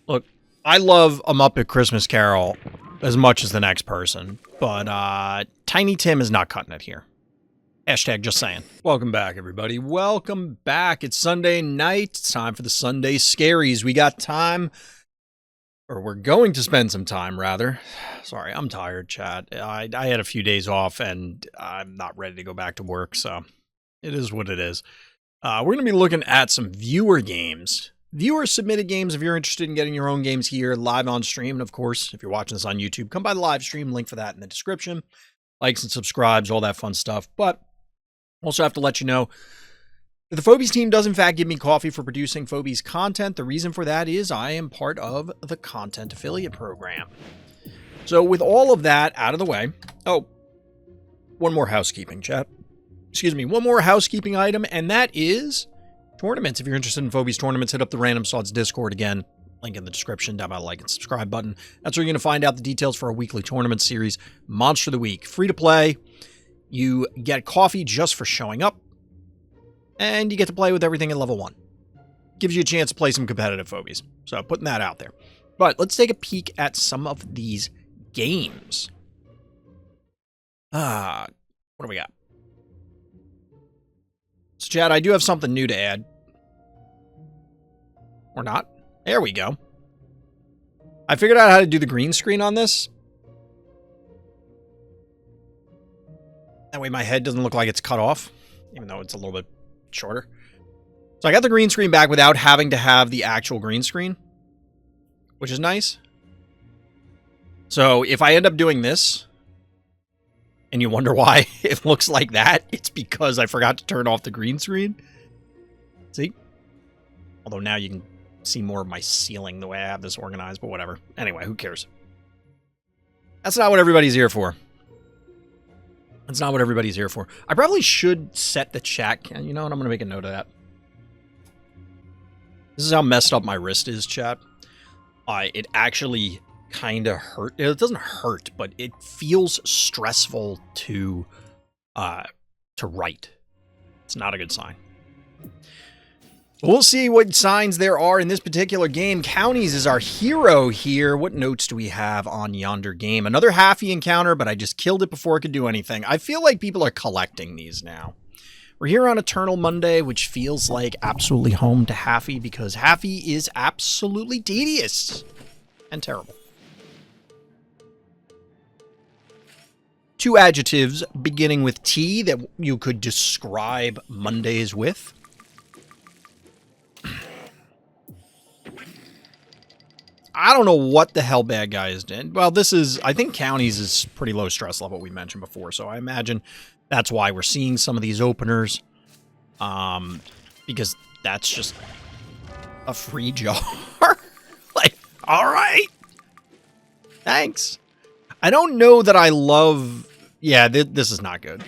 Look, I love A Muppet Christmas Carol as much as the next person, but Tiny Tim is not cutting it here. Hashtag just saying. Welcome back, everybody. Welcome back. It's Sunday night. It's time for the Sunday Scaries. We got time, or we're going to spend some time, rather. Sorry, I'm tired, chat. I had a few days off, and I'm not ready to go back to work, so it is what it is. We're going to be looking at some viewer games. Viewer-submitted games if you're interested in getting your own games here live on stream. And, of course, if you're watching this on YouTube, come by the live stream. Link for that in the description. Likes and subscribes, all that fun stuff. But also have to let you know that the Phobies team does, in fact, give me coffee for producing Phobies content. The reason for that is I am part of the Content Affiliate Program. So with all of that out of the way... Oh, one more housekeeping, chat. Excuse me, one more housekeeping item, and that is... tournaments. If you're interested in Phobies tournaments, hit up the Random Slots Discord again. Link in the description, down by the like and subscribe button. That's where you're going to find out the details for our weekly tournament series, Monster of the Week. Free to play. You get coffee just for showing up. And you get to play with everything at level 1. Gives you a chance to play some competitive Phobies. So putting that out there. But let's take a peek at some of these games. What do we got? So, Chad, I do have something new to add. Or not. There we go. I figured out how to do the green screen on this. That way my head doesn't look like it's cut off, even though it's a little bit shorter. So I got the green screen back without having to have the actual green screen, which is nice. So if I end up doing this, and you wonder why it looks like that, it's because I forgot to turn off the green screen. See? Although now you can see more of my ceiling the way I have this organized, but whatever. Anyway, who cares? That's not what everybody's here for. That's not what everybody's here for. I probably should set the chat. You know what? I'm going to make a note of that. This is how messed up my wrist is, chat. It actually kind of hurt. It doesn't hurt, but it feels stressful to write. It's not a good sign. We'll see what signs there are in this particular game. Counties is our hero here. What notes do we have on yonder game? Another Haffy encounter, but I just killed it before it could do anything. I feel like people are collecting these now. We're here on Eternal Monday, which feels like absolutely home to Haffy, because Haffy is absolutely tedious and terrible. 2 adjectives beginning with T that you could describe Mondays with. I don't know what the hell bad guys did. Well, this is... I think Counties is pretty low stress level, we mentioned before, so I imagine that's why we're seeing some of these openers. Because that's just a free jar. Like, alright. Thanks. I don't know that I love... Yeah, this is not good.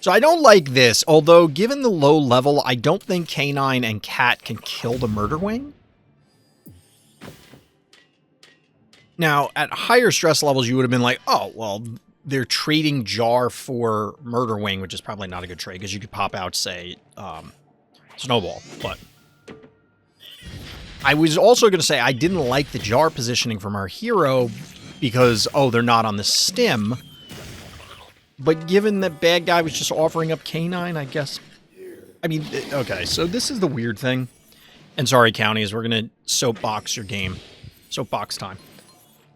So I don't like this, although given the low level, I don't think Canine and Cat can kill the Murder Wing. Now, at higher stress levels, you would have been like, oh, well, they're trading Jar for Murder Wing, which is probably not a good trade, because you could pop out, say, Snowball. But I was also going to say I didn't like the Jar positioning from our hero because, oh, they're not on the stim. But given that bad guy was just offering up Canine, I guess... I mean, okay, so this is the weird thing. And sorry, Counties, we're going to soapbox your game. Soapbox time.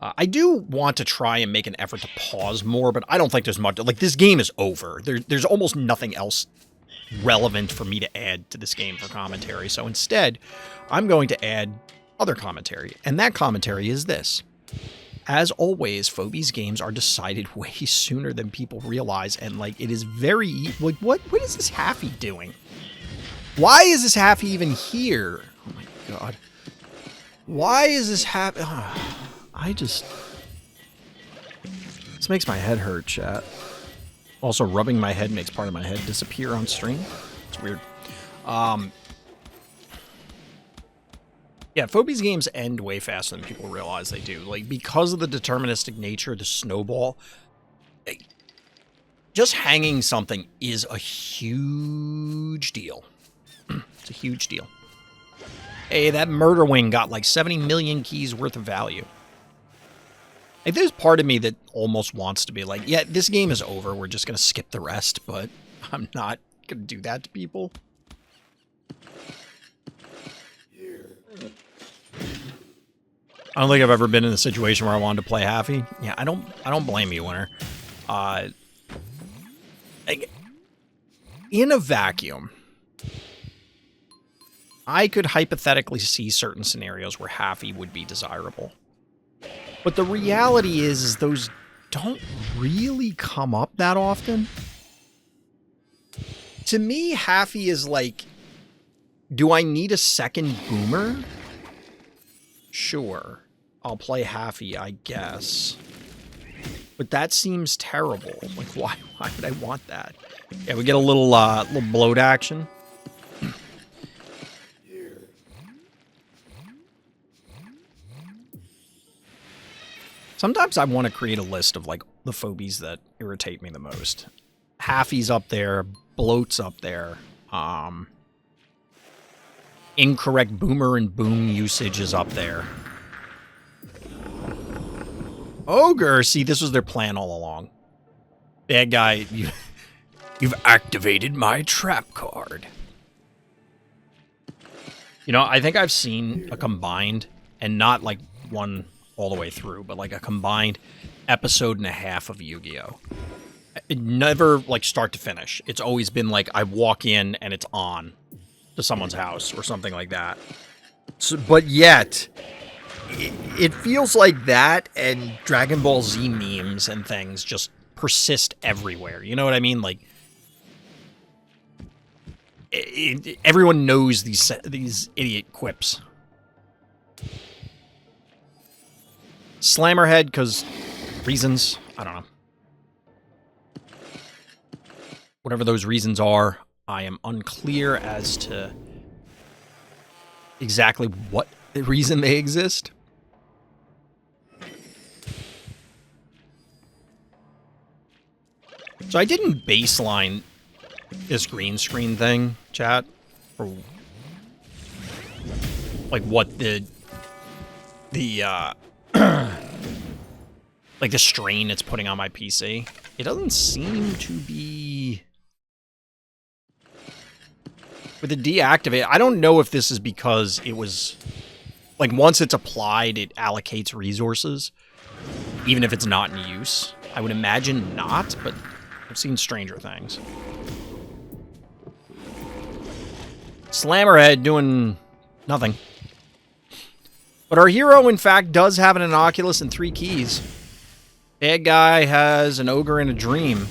I do want to try and make an effort to pause more, but I don't think there's much... Like, this game is over. There's almost nothing else relevant for me to add to this game for commentary. So instead, I'm going to add other commentary. And that commentary is this. As always, Phobies games are decided way sooner than people realize. And, like, it is very... Like, what is this Haffy doing? Why is this Haffy even here? Oh, my God. Why is this Haffy... This makes my head hurt, chat. Also, rubbing my head makes part of my head disappear on stream. It's weird. Yeah, Phobies games end way faster than people realize they do. Like, because of the deterministic nature of the snowball, just hanging something is a huge deal. It's a huge deal. Hey, that murder wing got like 70 million keys worth of value. Like, there's part of me that almost wants to be like, yeah, this game is over. We're just going to skip the rest, but I'm not going to do that to people. I don't think I've ever been in a situation where I wanted to play halfy. Yeah, I don't blame you, Winner. In a vacuum, I could hypothetically see certain scenarios where halfy would be desirable. But the reality is those don't really come up that often. To me, halfy is like, do I need a second boomer? Sure, I'll play halfy, I guess. But that seems terrible. Like, why would I want that? Yeah, we get a little bloat action. Sometimes I want to create a list of, like, the phobies that irritate me the most. Halfy's up there, bloat's up there. Incorrect boomer and boom usage is up there. Ogre, see, this was their plan all along. Bad guy, you've activated my trap card. You know, I think I've seen a combined, and not like one all the way through, but like a combined episode and a half of Yu-Gi-Oh! It never like start to finish. It's always been like I walk in and it's on to someone's house or something like that. So, but yet, it feels like that and Dragon Ball Z memes and things just persist everywhere. You know what I mean? Like, everyone knows these idiot quips. Slammerhead, because reasons. I don't know. Whatever those reasons are, I am unclear as to exactly what reason they exist. So I didn't baseline this green screen thing, chat, or like what the like the strain it's putting on my PC. It doesn't seem to be with the deactivate. I don't know if this is because it was like once it's applied, it allocates resources, even if it's not in use. I would imagine not, but I've seen stranger things. Slammerhead doing nothing. But our hero, in fact, does have an Inoculus and 3 keys. Bad guy has an ogre and a dream.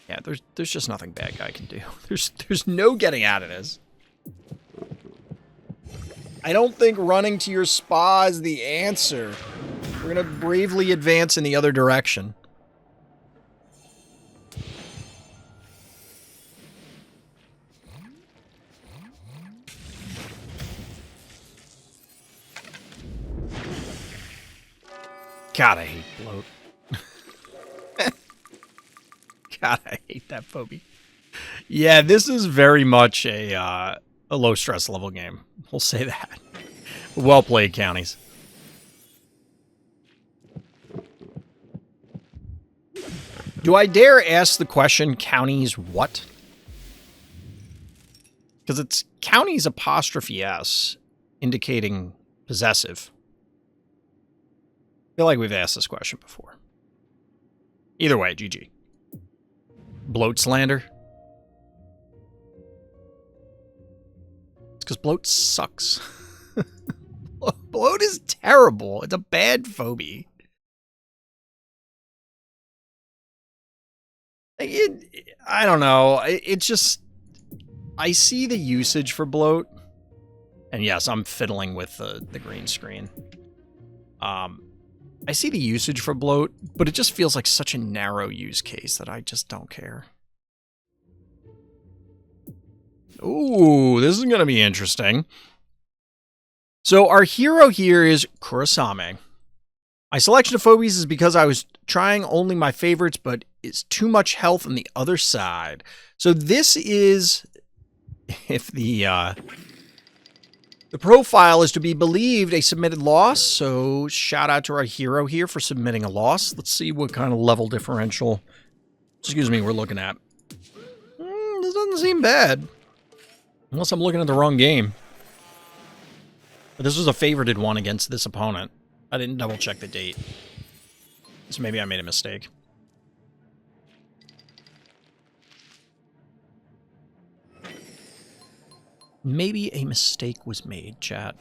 Yeah, there's just nothing bad guy can do. There's no getting out of this. I don't think running to your spa is the answer. We're gonna bravely advance in the other direction. God, I hate bloat. God, I hate that phobia. Yeah, this is very much a low stress level game. We'll say that. Well played, counties. Do I dare ask the question, counties what? Because it's counties apostrophe S, indicating possessive. I feel like we've asked this question before. Either way, GG. Bloat slander. It's because bloat sucks. Bloat is terrible. It's a bad phobia. I don't know. It's just... I see the usage for bloat. And yes, I'm fiddling with the green screen. I see the usage for bloat, but it just feels like such a narrow use case that I just don't care. Ooh, this is going to be interesting. So our hero here is Kurosame. My selection of phobies is because I was trying only my favorites, but is too much health on the other side. So this is, if the profile is to be believed, a submitted loss. So shout out to our hero here for submitting a loss. Let's see what kind of level differential, excuse me, we're looking at. This doesn't seem bad. Unless I'm looking at the wrong game. But this was a favorited one against this opponent. I didn't double check the date. So maybe I made a mistake. Maybe a mistake was made, chat.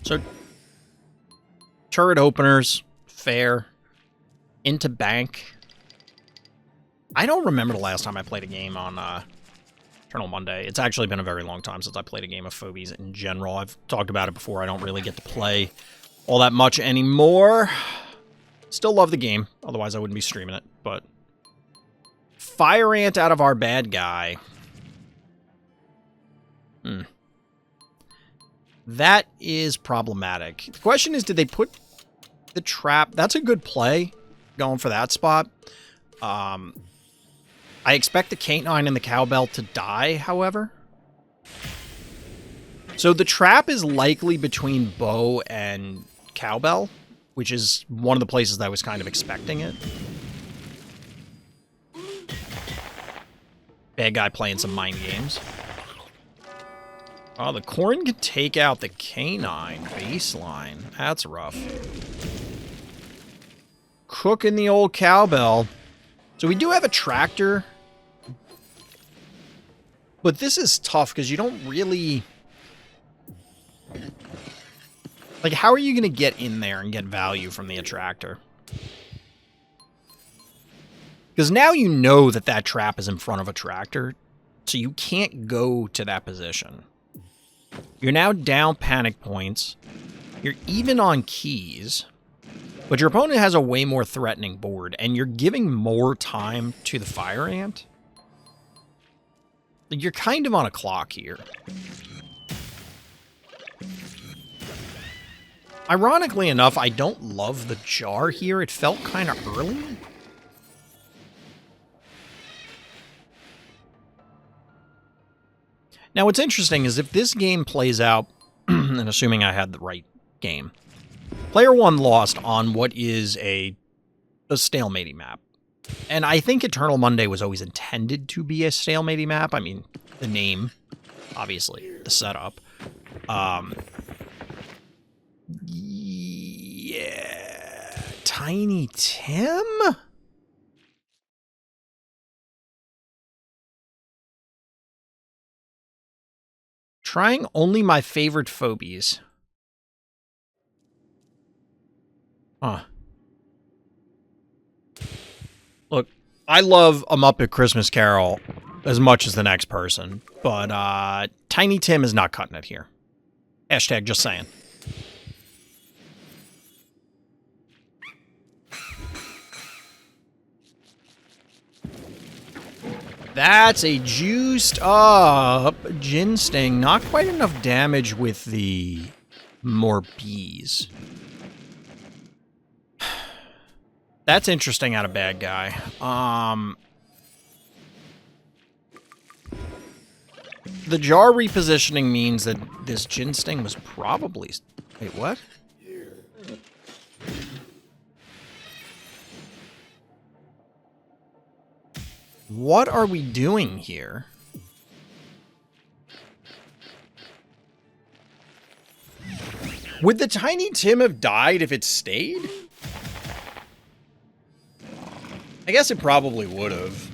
So, turret openers, fair, into bank. I don't remember the last time I played a game on Eternal Monday. It's actually been a very long time since I played a game of Phobies in general. I've talked about it before. I don't really get to play all that much anymore. Still love the game. Otherwise, I wouldn't be streaming it. But Fire Ant out of our bad guy. That is problematic. The question is, did they put the trap? That's a good play, going for that spot. I expect the canine and the cowbell to die, however. So the trap is likely between bow and cowbell, which is one of the places that I was kind of expecting it. Bad guy playing some mind games. Oh, the corn can take out the canine baseline. That's rough. Cooking the old cowbell. So we do have a tractor. But this is tough because you don't really... Like, how are you going to get in there and get value from the attractor? Because now you know that that trap is in front of a tractor, so you can't go to that position. You're now down panic points. You're even on keys. But your opponent has a way more threatening board, and you're giving more time to the Fire Ant. You're kind of on a clock here. Ironically enough, I don't love the jar here. It felt kind of early. Now, what's interesting is if this game plays out, and assuming I had the right game, player one lost on what is a stalemating map. And I think Eternal Monday was always intended to be a stalemating map. I mean, the name, obviously, the setup. Yeah. Tiny Tim? Trying only my favorite phobies. Huh. Look, I love A Muppet Christmas Carol as much as the next person, but Tiny Tim is not cutting it here. Hashtag just saying. That's a juiced up Gin Sting. Not quite enough damage with the more bees. That's interesting out of bad guy. The jar repositioning means that this Gin Sting was probably... Wait, what? What are we doing here? Would the Tiny Tim have died if it stayed? I guess it probably would have.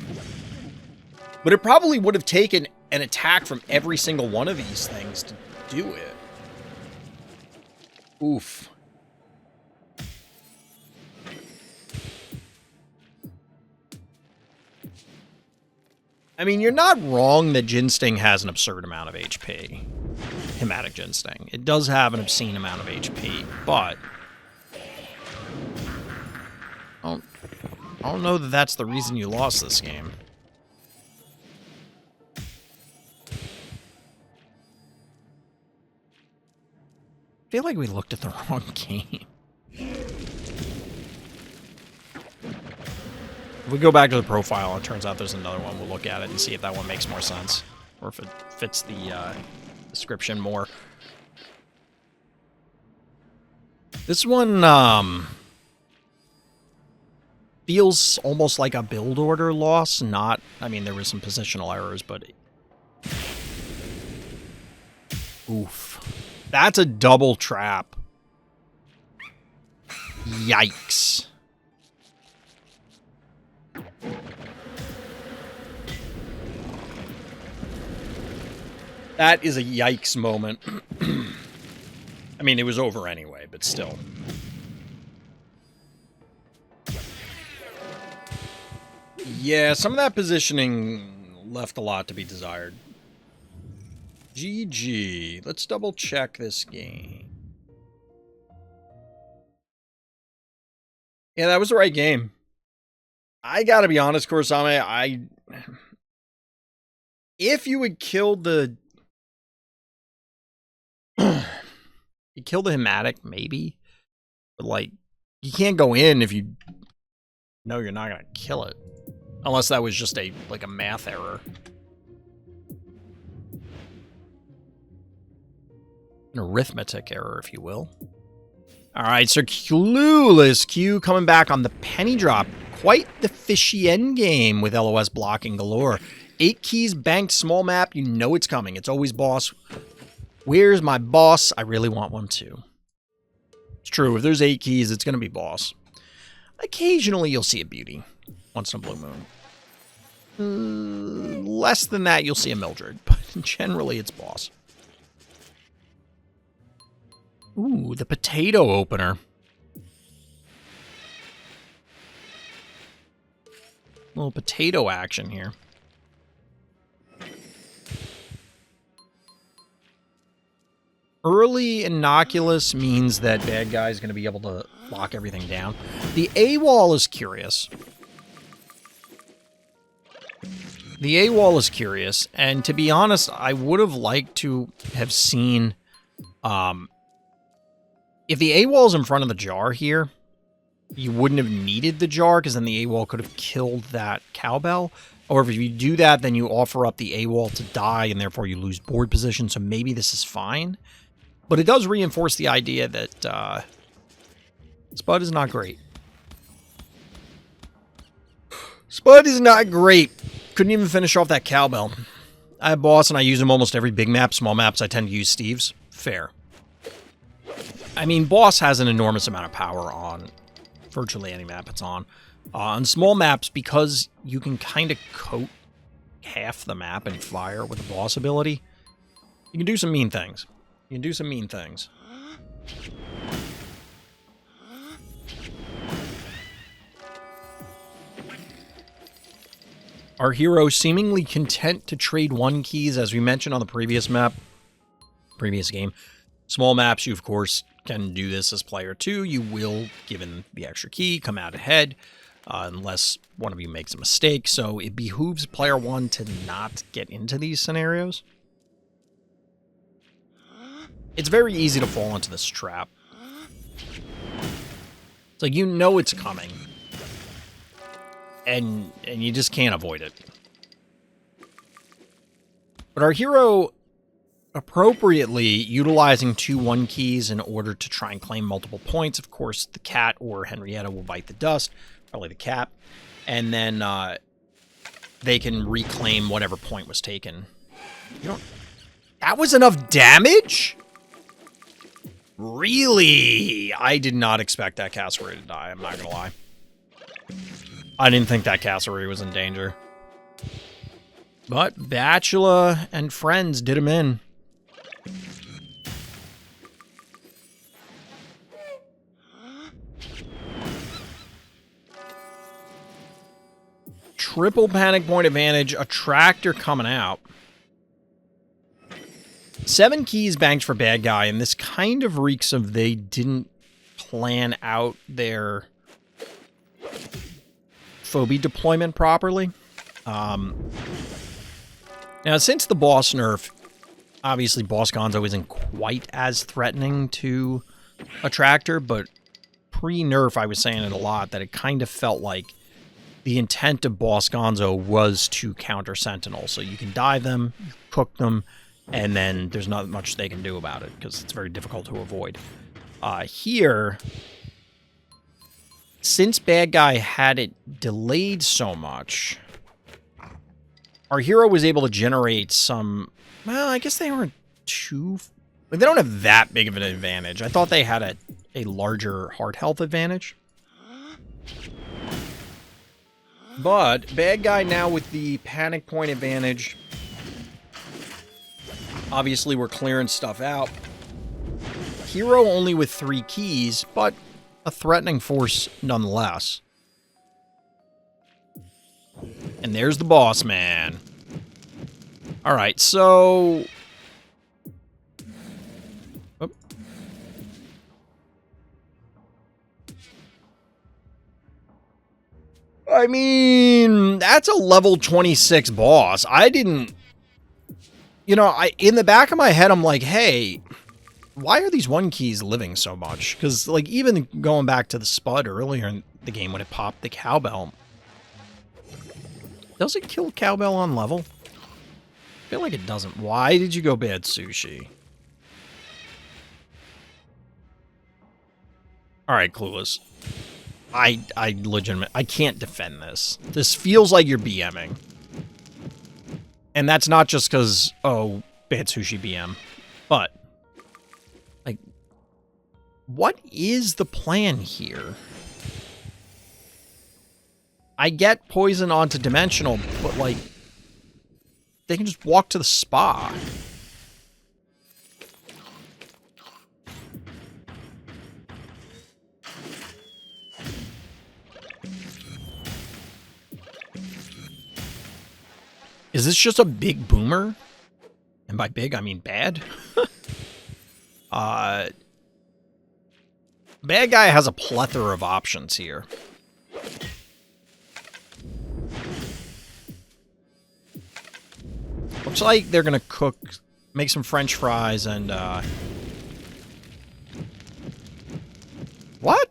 But it probably would have taken an attack from every single one of these things to do it. Oof. I mean, you're not wrong that Gin Sting has an absurd amount of HP. Hematic Gin Sting. It does have an obscene amount of HP, but... I don't know that that's the reason you lost this game. feel like we looked at the wrong game. If we go back to the profile, it turns out there's another one. We'll look at it and see if that one makes more sense. Or if it fits the description more. This one, feels almost like a build order loss. Not, I mean, there was some positional errors, but... Oof. That's a double trap. Yikes. That is a yikes moment. I mean, it was over anyway, but still. Yeah, some of that positioning left a lot to be desired. GG. Let's double check this game. Yeah, that was the right game. I gotta be honest, kurosame, if you had killed the... you killed the hematic, maybe. But, like, you can't go in if you know you're not gonna kill it. Unless that was just a math error. An arithmetic error, if you will. Alright, sircluelessq coming back on the penny drop. Quite the fishy end game with LOS blocking galore. 8 keys, banked, small map. You know it's coming. It's always boss. Where's my boss? I really want one too. It's true. If there's 8 keys, it's going to be boss. Occasionally, you'll see a beauty. Once in a blue moon. Less than that, you'll see a Mildred. But generally, it's boss. Ooh, the potato opener. Little potato action here. Early innocuous means that bad guy is going to be able to lock everything down. The AWOL is curious. The AWOL is curious, and to be honest, I would have liked to have seen... if the AWOL is in front of the jar here, you wouldn't have needed the jar, because then the AWOL could have killed that cowbell. Or if you do that, then you offer up the AWOL to die, and therefore you lose board position, so maybe this is fine. But it does reinforce the idea that Spud is not great. Spud is not great. Couldn't even finish off that cowbell. I have boss, and I use him almost every big map. Small maps, I tend to use Steve's. Fair. I mean, boss has an enormous amount of power on virtually any map it's on. On small maps, because you can kind of coat half the map in fire with the boss ability, you can do some mean things. You can do some mean things. Our hero seemingly content to trade 1 keys, as we mentioned on the previous map, previous game. Small maps, you of course can do this as player 2. You will, given the extra key, come out ahead, unless one of you makes a mistake. So it behooves player 1 to not get into these scenarios. It's very easy to fall into this trap. It's like, you know it's coming. And you just can't avoid it. But our hero, appropriately utilizing 2 1 keys in order to try and claim multiple points. Of course, the cat or Henrietta will bite the dust. Probably the cat. And then they can reclaim whatever point was taken. You don't... That was enough damage? Really? I did not expect that cassowary to die, I'm not gonna lie. I didn't think that cassowary was in danger. But Bachelor and friends did him in. Triple panic point advantage, a tractor coming out. 7 keys banked for bad guy, and this kind of reeks of they didn't plan out their Phobie deployment properly. Now, since the boss nerf, Obviously, Boss Gonzo isn't quite as threatening to a tractor, but pre-nerf, I was saying it a lot, that it kind of felt like the intent of Boss Gonzo was to counter Sentinel. So you can dive them, you cook them, and then there's not much they can do about it, because it's very difficult to avoid. Here, since Bad Guy had it delayed so much, our hero was able to generate some... Well, I guess they weren't too... They don't have that big of an advantage. I thought they had a larger heart health advantage. But Bad Guy now with the panic point advantage. Obviously, we're clearing stuff out. Hero only with 3 keys, but a threatening force nonetheless. And there's the boss man. Alright, so... Oh. I mean, that's a level 26 boss. I didn't... You know, in the back of my head, I'm like, hey, why are these 1 keys living so much? Because, like, even going back to the Spud earlier in the game when it popped the cowbell, does it kill cowbell on level? I feel like it doesn't. Why did you go bad, Sushi? Alright, Clueless. I legitimately... I can't defend this. This feels like you're BMing. And that's not just because, oh, Bad Sushi BM. But, like, what is the plan here? I get poison onto Dimensional, but, like, they can just walk to the spa. Is this just a big boomer? And by big, I mean bad. Bad Guy has a plethora of options here. Looks like they're gonna cook, make some French fries and, What?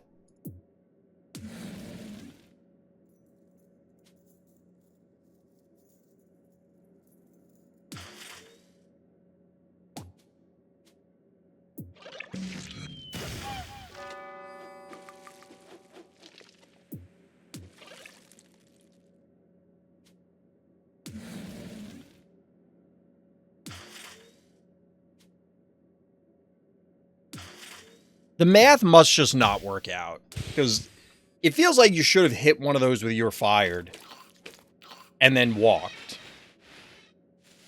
The math must just not work out, because it feels like you should have hit one of those with your fired and then walked.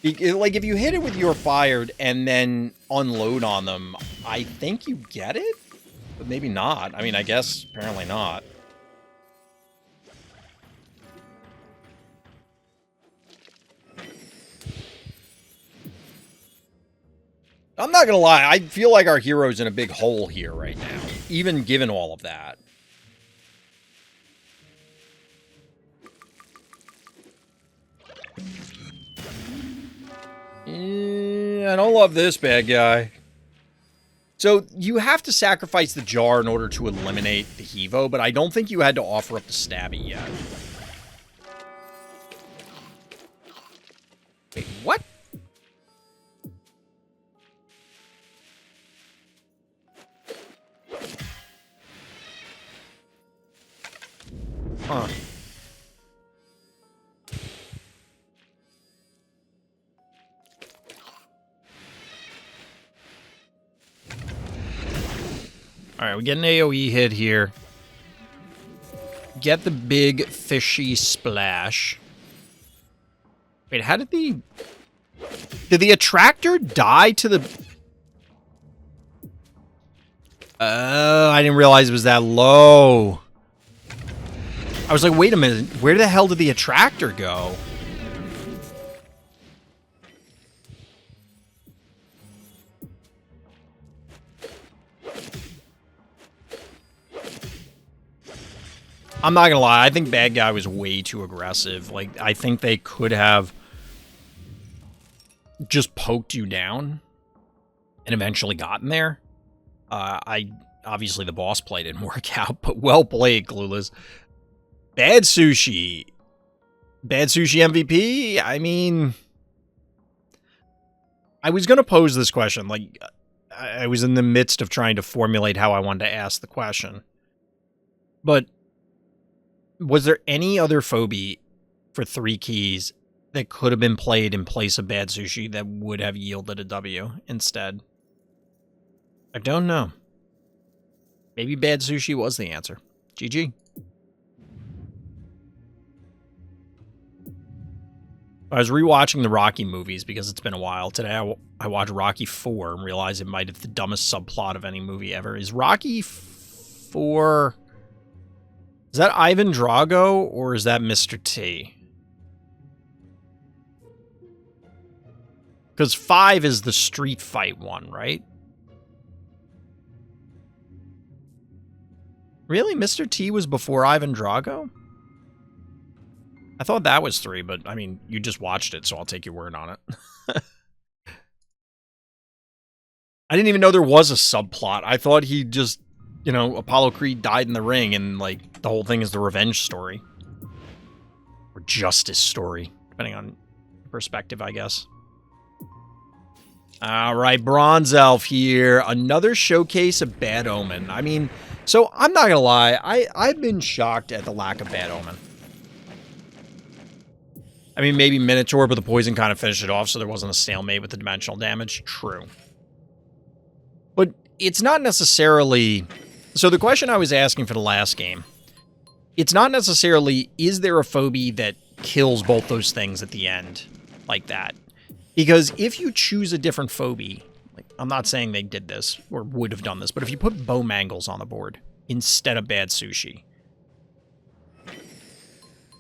Like, if you hit it with your fired and then unload on them, I think you get it? But maybe not. I mean, I guess apparently not. I'm not gonna lie, I feel like our hero's in a big hole here right now, even given all of that. I don't love this, Bad Guy. So, you have to sacrifice the jar in order to eliminate the Hevo, but I don't think you had to offer up the Stabby yet. Wait, what? Huh. Alright, we get an AoE hit here. Get the big fishy splash. Wait, how did the... Did the attractor die to the... Oh, I didn't realize it was that low. I was like, wait a minute, where the hell did the attractor go? I'm not gonna lie, I think Bad Guy was way too aggressive. Like, I think they could have just poked you down and eventually gotten there. Obviously the boss play didn't work out, but well played, Clueless. Bad Sushi MVP? I mean, I was going to pose this question. Like, I was in the midst of trying to formulate how I wanted to ask the question. But was there any other phobie for 3 keys that could have been played in place of Bad Sushi that would have yielded a W instead? I don't know. Maybe Bad Sushi was the answer. GG. I was rewatching the Rocky movies because it's been a while. Today I watched Rocky 4 and realized it might have the dumbest subplot of any movie ever. Is Rocky 4... Is that Ivan Drago or is that Mr. T? Because 5 is the street fight one, right? Really? Mr. T was before Ivan Drago? I thought that was 3, but, I mean, you just watched it, so I'll take your word on it. I didn't even know there was a subplot. I thought he just, you know, Apollo Creed died in the ring, and, like, the whole thing is the revenge story. Or justice story, depending on perspective, I guess. Alright, Bronze Elf here. Another showcase of Bad Omen. I mean, so, I'm not gonna lie, I've been shocked at the lack of Bad Omen. I mean, maybe Minotaur, but the poison kind of finished it off, so there wasn't a stalemate with the dimensional damage. True. But it's not necessarily... So the question I was asking for the last game, it's not necessarily, is there a phobie that kills both those things at the end like that? Because if you choose a different phobie, like, I'm not saying they did this or would have done this, but if you put Bow Mangles on the board instead of Bad Sushi,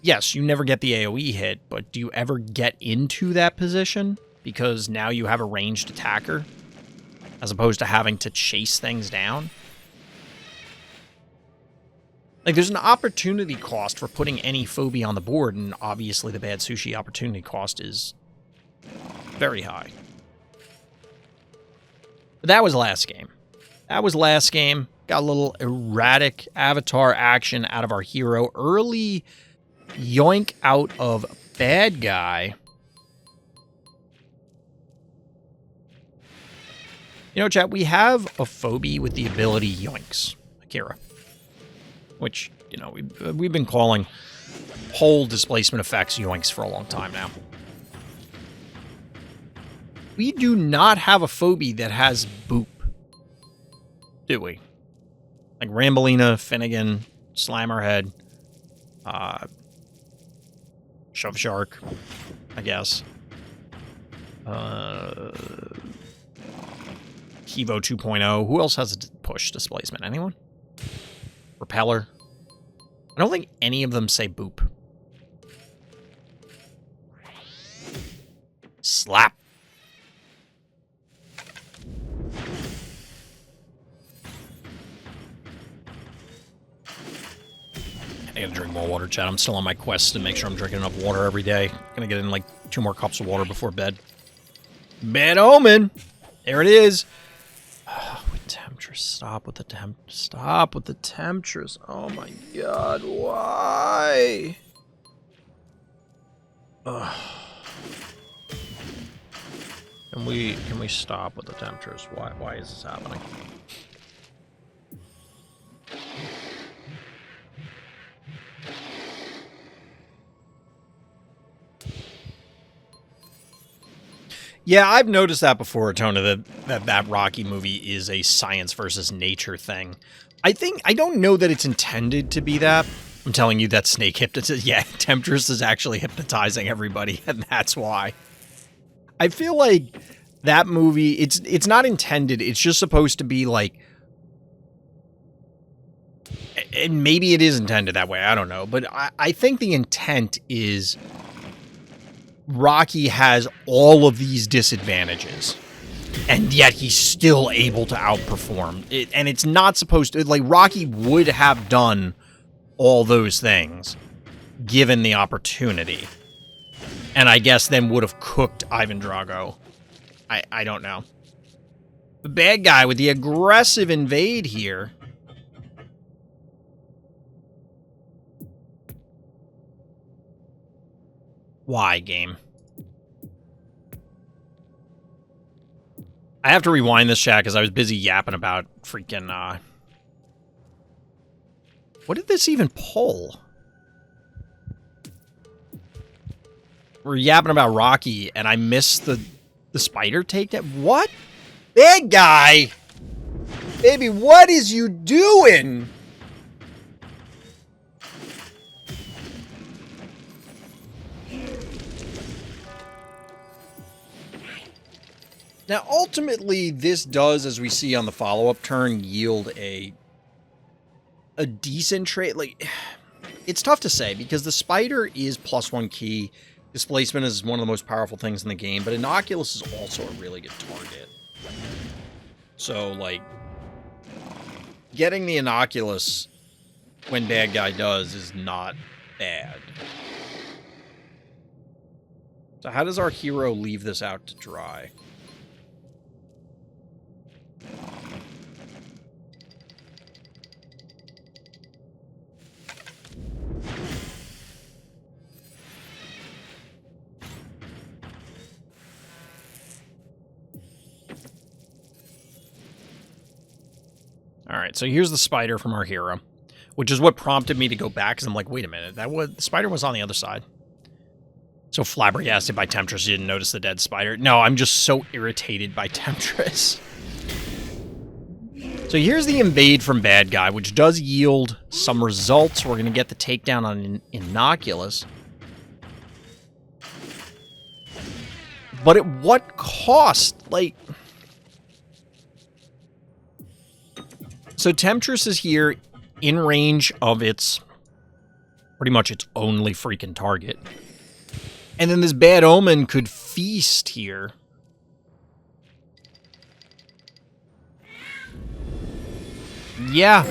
yes, you never get the AoE hit, but do you ever get into that position? Because now you have a ranged attacker, as opposed to having to chase things down. Like, there's an opportunity cost for putting any phobie on the board, and obviously the Bad Sushi opportunity cost is very high. But that was last game. That was last game. Got a little erratic avatar action out of our hero. Early... yoink out of bad guy. You know, chat, we have a phobie with the ability yoinks, Akira. Which, you know, we've been calling whole displacement effects yoinks for a long time now. We do not have a phobie that has boop. Do we? Like Rambolina, Finnegan, Slammerhead, Shove Shark, I guess. Kivo 2.0. Who else has a push displacement? Anyone? Repeller? I don't think any of them say boop. Slap. I gotta drink more water, chat. I'm still on my quest to make sure I'm drinking enough water every day. Gonna get in like 2 more cups of water before bed. Bad Omen! There it is! Oh, with Temptress. Stop with the Stop with the Temptress. Oh my god, why? Ugh. Can we stop with the Temptress? Why is this happening? Yeah, I've noticed that before, Tona, that Rocky movie is a science versus nature thing. I don't know that it's intended to be that. I'm telling you that Snake hypnotizes. Yeah, Temptress is actually hypnotizing everybody, and that's why. I feel like that movie, it's not intended. It's just supposed to be like, and maybe it is intended that way. I don't know, but I think the intent is Rocky has all of these disadvantages, and yet he's still able to outperform it. And it's not supposed to, like, Rocky would have done all those things given the opportunity. And I guess then would have cooked Ivan Drago. I don't know. The bad guy with the aggressive invade here. Why, game? I have to rewind this chat because I was busy yapping about freaking, What did this even pull? We're yapping about Rocky, and I missed the spider takedown. What? Bad guy! Baby, what is you doing? Now, ultimately, this does, as we see on the follow-up turn, yield a decent trade. Like, it's tough to say, because the spider is +1 key. Displacement is one of the most powerful things in the game, but Innocuous is also a really good target. So, like, getting the Innocuous when bad guy does is not bad. So how does our hero leave this out to dry? Alright, so here's the spider from our hero, which is what prompted me to go back, because I'm like, wait a minute, the spider was on the other side. So flabbergasted by Temptress, you didn't notice the dead spider. No, I'm just so irritated by Temptress. So here's the invade from bad guy, which does yield some results. We're going to get the takedown on Innocuous. But at what cost? Like... So Temptress is here in range of its... pretty much its only freaking target. And then this bad omen could feast here. Yeah.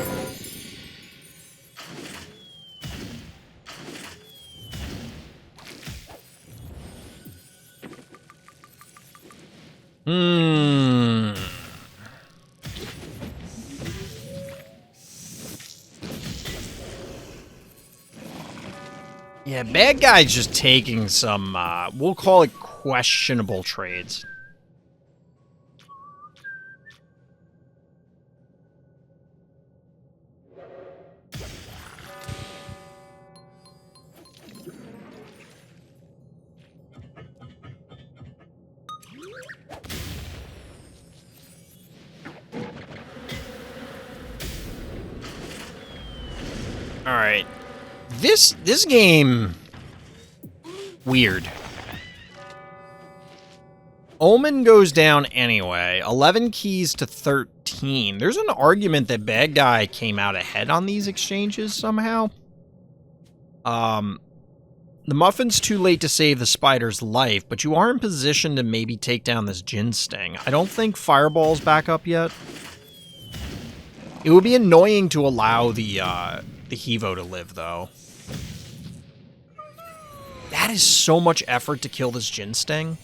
Yeah, bad guy's just taking some, we'll call it questionable trades. Alright. This game... weird. Omen goes down anyway. 11 keys to 13. There's an argument that bad guy came out ahead on these exchanges somehow. The muffin's too late to save the spider's life, but you are in position to maybe take down this Jin Sting. I don't think Fireball's back up yet. It would be annoying to allow the Hevo to live, though. That is so much effort to kill this Jin Sting.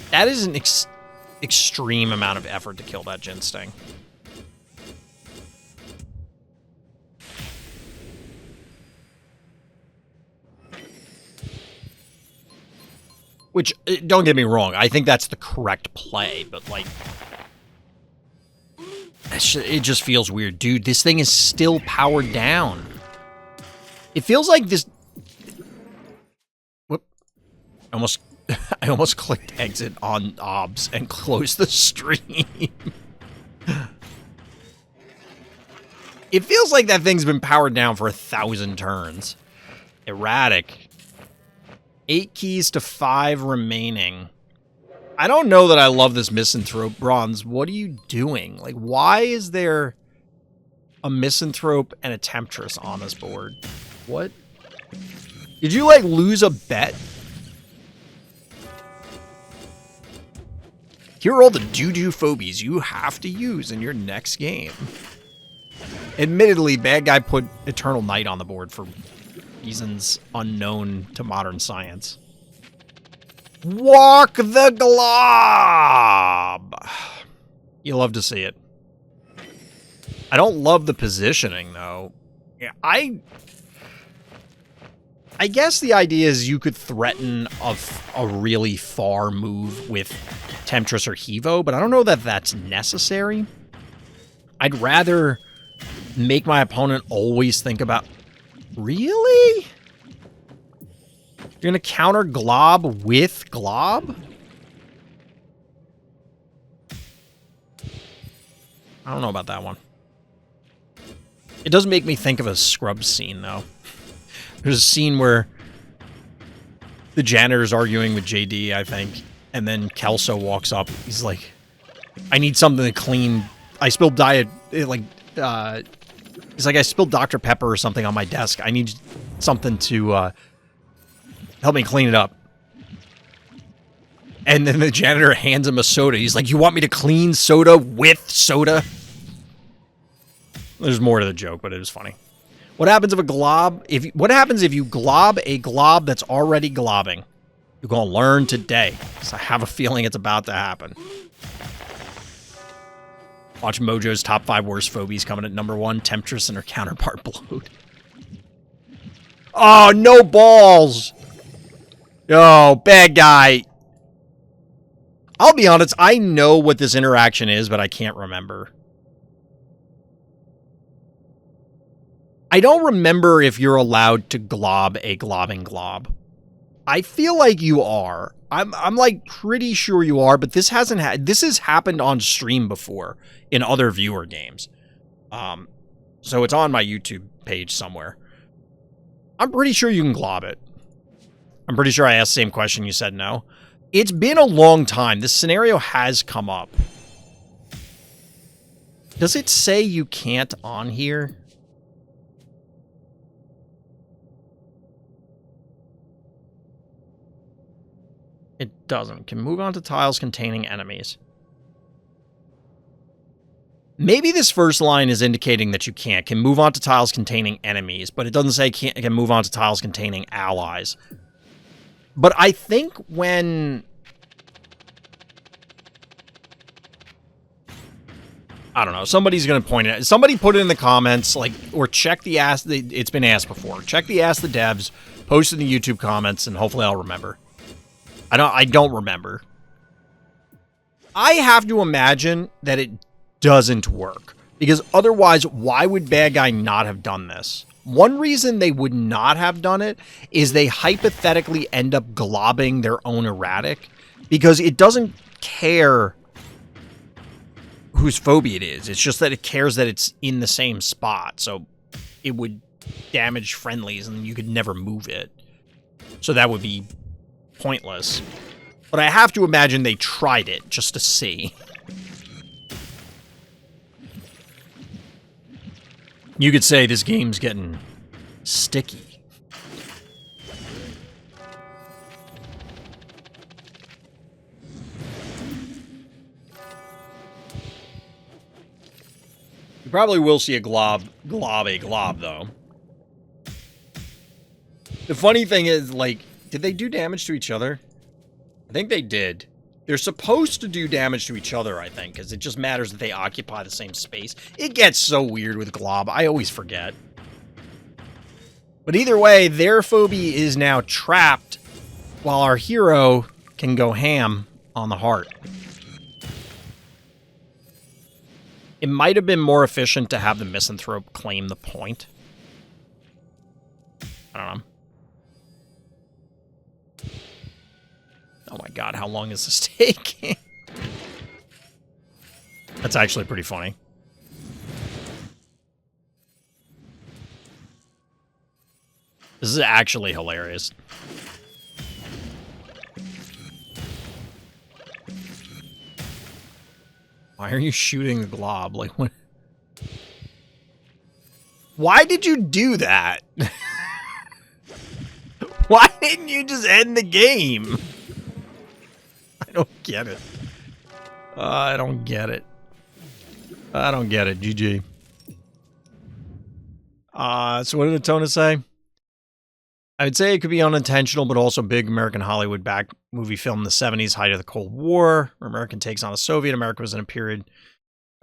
That is an extreme amount of effort to kill that Jin Sting. Which, don't get me wrong, I think that's the correct play, but, like... it just feels weird. Dude, this thing is still powered down. It feels like this... Whoop. I almost clicked exit on OBS and closed the stream. It feels like that thing's been powered down for 1,000 turns. Erratic. 8 keys to 5 remaining. I don't know that I love this Misanthrope Bronze. What are you doing? Like, why is there a Misanthrope and a Temptress on this board? What? Did you, like, lose a bet? Here are all the doo-doo phobies you have to use in your next game. Admittedly, bad guy put Eternal Night on the board for reasons unknown to modern science. Walk the glob! You love to see it. I don't love the positioning, though. Yeah, I guess the idea is you could threaten a really far move with Temptress or Hevo, but I don't know that that's necessary. I'd rather make my opponent always think about... Really? You're gonna counter Glob with Glob? I don't know about that one. It does make me think of a Scrubs scene, though. There's a scene where the janitor's arguing with JD, I think, and then Kelso walks up. He's like, I need something to clean. I spilled he's like, I spilled Dr. Pepper or something on my desk. I need something to help me clean it up. And then the janitor hands him a soda. He's like, you want me to clean soda with soda? There's more to the joke, but it was funny. What happens if a glob... What happens if you glob a glob that's already globbing? You're going to learn today. So I have a feeling it's about to happen. Watch Mojo's top 5 worst phobies coming at number 1. Temptress and her counterpart Bloat. Oh, no balls! Yo, bad guy. I'll be honest, I know what this interaction is, but I can't remember. I don't remember if you're allowed to glob a globbing glob. I feel like you are. I'm like pretty sure you are, but this this has happened on stream before in other viewer games. So it's on my YouTube page somewhere. I'm pretty sure you can glob it. I'm pretty sure I asked the same question, you said no. It's been a long time. This scenario has come up. Does it say you can't on here? It doesn't. Can move on to tiles containing enemies. Maybe this first line is indicating that you can't. Can move on to tiles containing enemies, but it doesn't say can move on to tiles containing allies. But I think when... I don't know. Somebody's going to point it out. Somebody put it in the comments, like, or check the Ask... It's been asked before. Check the Ask the Devs, post in the YouTube comments, and hopefully I'll remember. I don't remember. I have to imagine that it doesn't work. Because otherwise, why would Bad Guy not have done this? One reason they would not have done it is they hypothetically end up globbing their own erratic. Because it doesn't care whose phobia it is. It's just that it cares that it's in the same spot. So it would damage friendlies and you could never move it. So that would be pointless. But I have to imagine they tried it just to see. You could say this game's getting sticky. You probably will see a glob, though. The funny thing is, like, did they do damage to each other? I think they did. They're supposed to do damage to each other, I think, because it just matters that they occupy the same space. It gets so weird with Glob. I always forget. But either way, their phobia is now trapped, while our hero can go ham on the heart. It might have been more efficient to have the misanthrope claim the point. I don't know. Oh my god, how long is this taking? That's actually pretty funny. This is actually hilarious. Why are you shooting the glob? Like, what? Why did you do that? Why didn't you just end the game? I don't get it. I don't get it. I don't get it. GG. So what did Atona say? I would say it could be unintentional, but also big American Hollywood back movie film in the 70s, height of the Cold War, where American takes on a Soviet. America was in a period,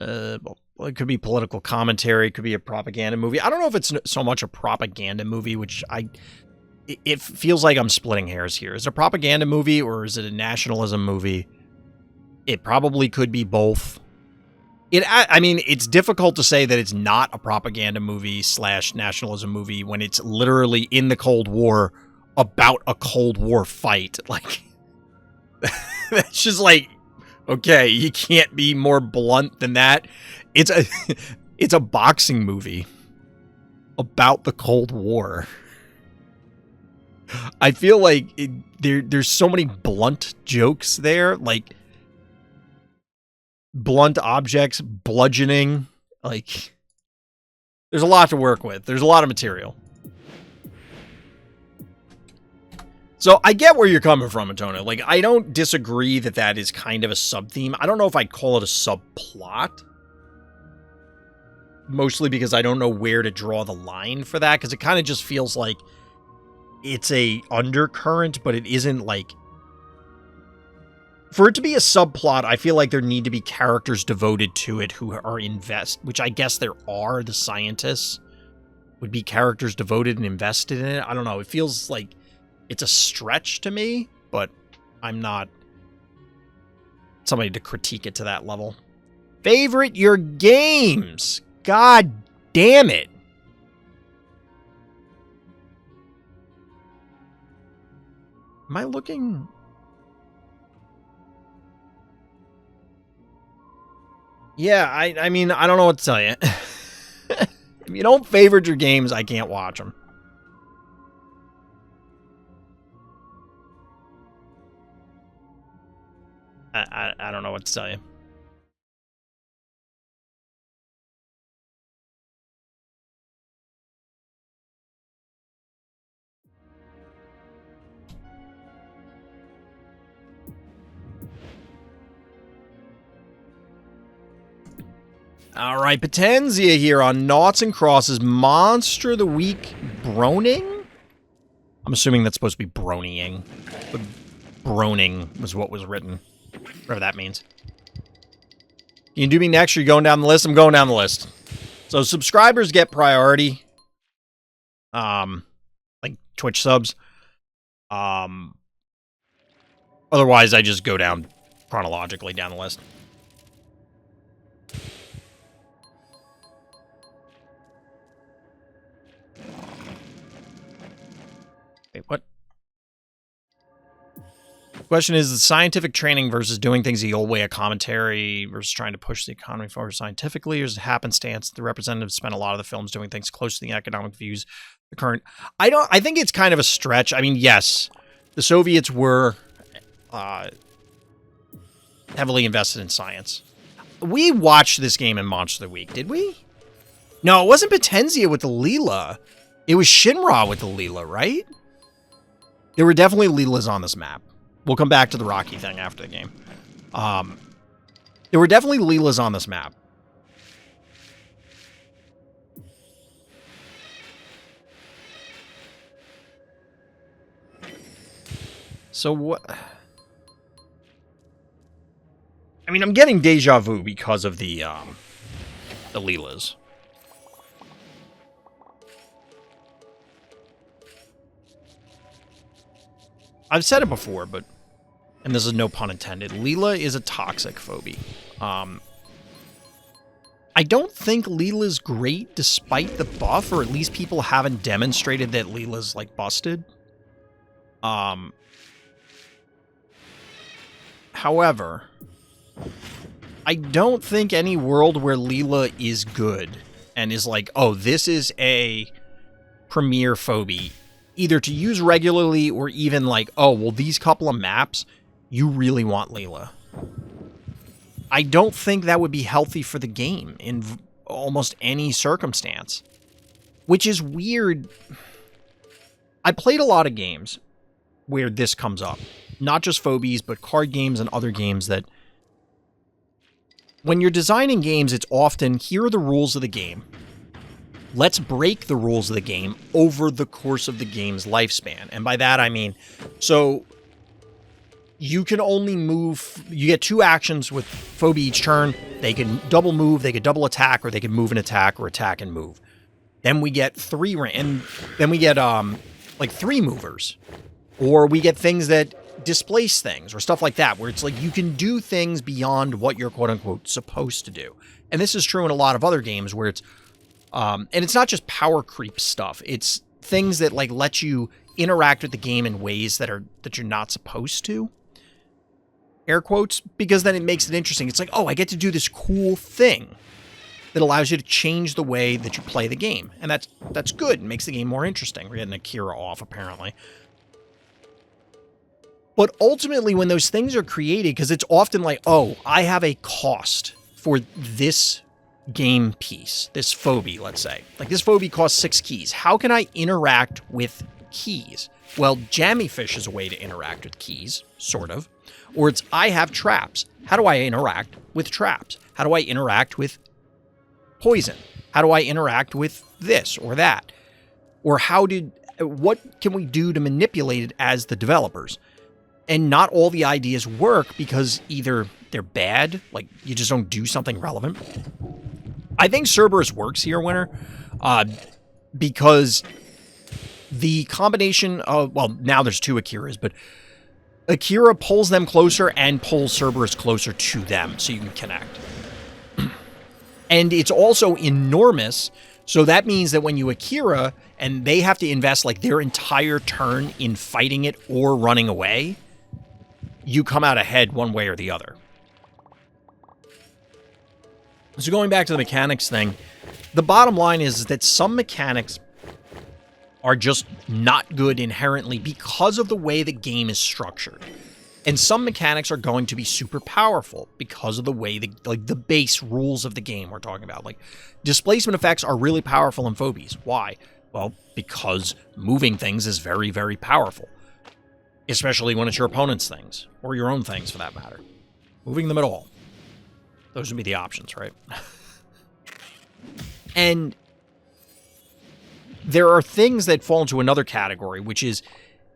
well, it could be political commentary, it could be a propaganda movie. I don't know if it's so much a propaganda movie, which it feels like I'm splitting hairs here. Is it a propaganda movie or is it a nationalism movie? It probably could be both. I mean, it's difficult to say that it's not a propaganda movie / nationalism movie when it's literally in the Cold War about a Cold War fight. Like, that's just like, okay, you can't be more blunt than that. It's a boxing movie about the Cold War. I feel like there's so many blunt jokes there, like blunt objects, bludgeoning, like there's a lot to work with. There's a lot of material. So I get where you're coming from, Antonio. Like, I don't disagree that that is kind of a sub-theme. I don't know if I'd call it a subplot. Mostly because I don't know where to draw the line for that, because it kind of just feels like it's a undercurrent, but it isn't like... For it to be a subplot, I feel like there need to be characters devoted to it who are which I guess there are. The scientists would be characters devoted and invested in it. I don't know. It feels like it's a stretch to me, but I'm not somebody to critique it to that level. Favorite your games. God damn it. Am I looking... Yeah, I mean, I don't know what to tell you. If you don't favorite your games, I can't watch them. I don't know what to tell you. All right, Potenzia here on Noughts and Crosses Monster of the Week Broning? I'm assuming that's supposed to be bronying, but broning was what was written. Whatever that means. You can do me next, or you're going down the list? I'm going down the list. So subscribers get priority. Like Twitch subs. Otherwise, I just go down chronologically down the list. Wait, what? The question is, the scientific training versus doing things the old way, a commentary versus trying to push the economy forward scientifically, or is it happenstance? The representatives spent a lot of the films doing things close to the economic views. The current... I think it's kind of a stretch. I mean, yes, the Soviets were heavily invested in science. We watched this game in Monster of the Week, did we? No, it wasn't Potenzia with the Leela. It was Shinra with the Leela, right? There were definitely Leelas on this map. We'll come back to the Rocky thing after the game. There were definitely Leelas on this map. So what... I mean, I'm getting deja vu because of the Leelas. I've said it before, but... And this is no pun intended. Leela is a toxic phobie. I don't think Leela's great despite the buff, or at least people haven't demonstrated that Leela's, like, busted. However, I don't think any world where Leela is good and is like, oh, this is a premier phobie, either to use regularly or even like, oh, well, these couple of maps, you really want Leela. I don't think that would be healthy for the game in almost any circumstance, which is weird. I played a lot of games where this comes up, not just Phobies, but card games and other games that when you're designing games, it's often, here are the rules of the game. let's break the rules of the game over the course of the game's lifespan. And by that, I mean, so you can only move, you get 2 actions with Phobie each turn. They can double move, they can double attack, or they can move and attack, or attack and move. Then we get 3 like 3 movers. Or we get things that displace things, or stuff like that, where it's like you can do things beyond what you're quote-unquote supposed to do. And this is true in a lot of other games where it's, and it's not just power creep stuff. It's things that like let you interact with the game in ways that you're not supposed to. Air quotes, because then it makes it interesting. It's like, oh, I get to do this cool thing that allows you to change the way that you play the game. And that's good. It makes the game more interesting. We're getting Akira off, apparently. But ultimately, when those things are created, because it's often like, oh, I have a cost for this game piece, this Phobie, let's say. Like, this Phobie costs 6 keys. How can I interact with keys? Well, Jammy Fish is a way to interact with keys, sort of. Or it's, I have traps. How do I interact with traps? How do I interact with poison? How do I interact with this or that? Or what can we do to manipulate it as the developers? And not all the ideas work because either they're bad, like you just don't do something relevant. I think Cerberus works here, Winner, because the combination of, well, now there's 2 Akiras, but Akira pulls them closer and pulls Cerberus closer to them so you can connect. And it's also enormous, so that means that when you Akira and they have to invest like their entire turn in fighting it or running away, you come out ahead one way or the other. So going back to the mechanics thing, the bottom line is that some mechanics are just not good inherently because of the way the game is structured. And some mechanics are going to be super powerful because of the way the base rules of the game we're talking about. Like, displacement effects are really powerful in Phobies. Why? Well, because moving things is very, very powerful. Especially when it's your opponent's things, or your own things for that matter. Moving them at all. Those would be the options, right? And there are things that fall into another category, which is,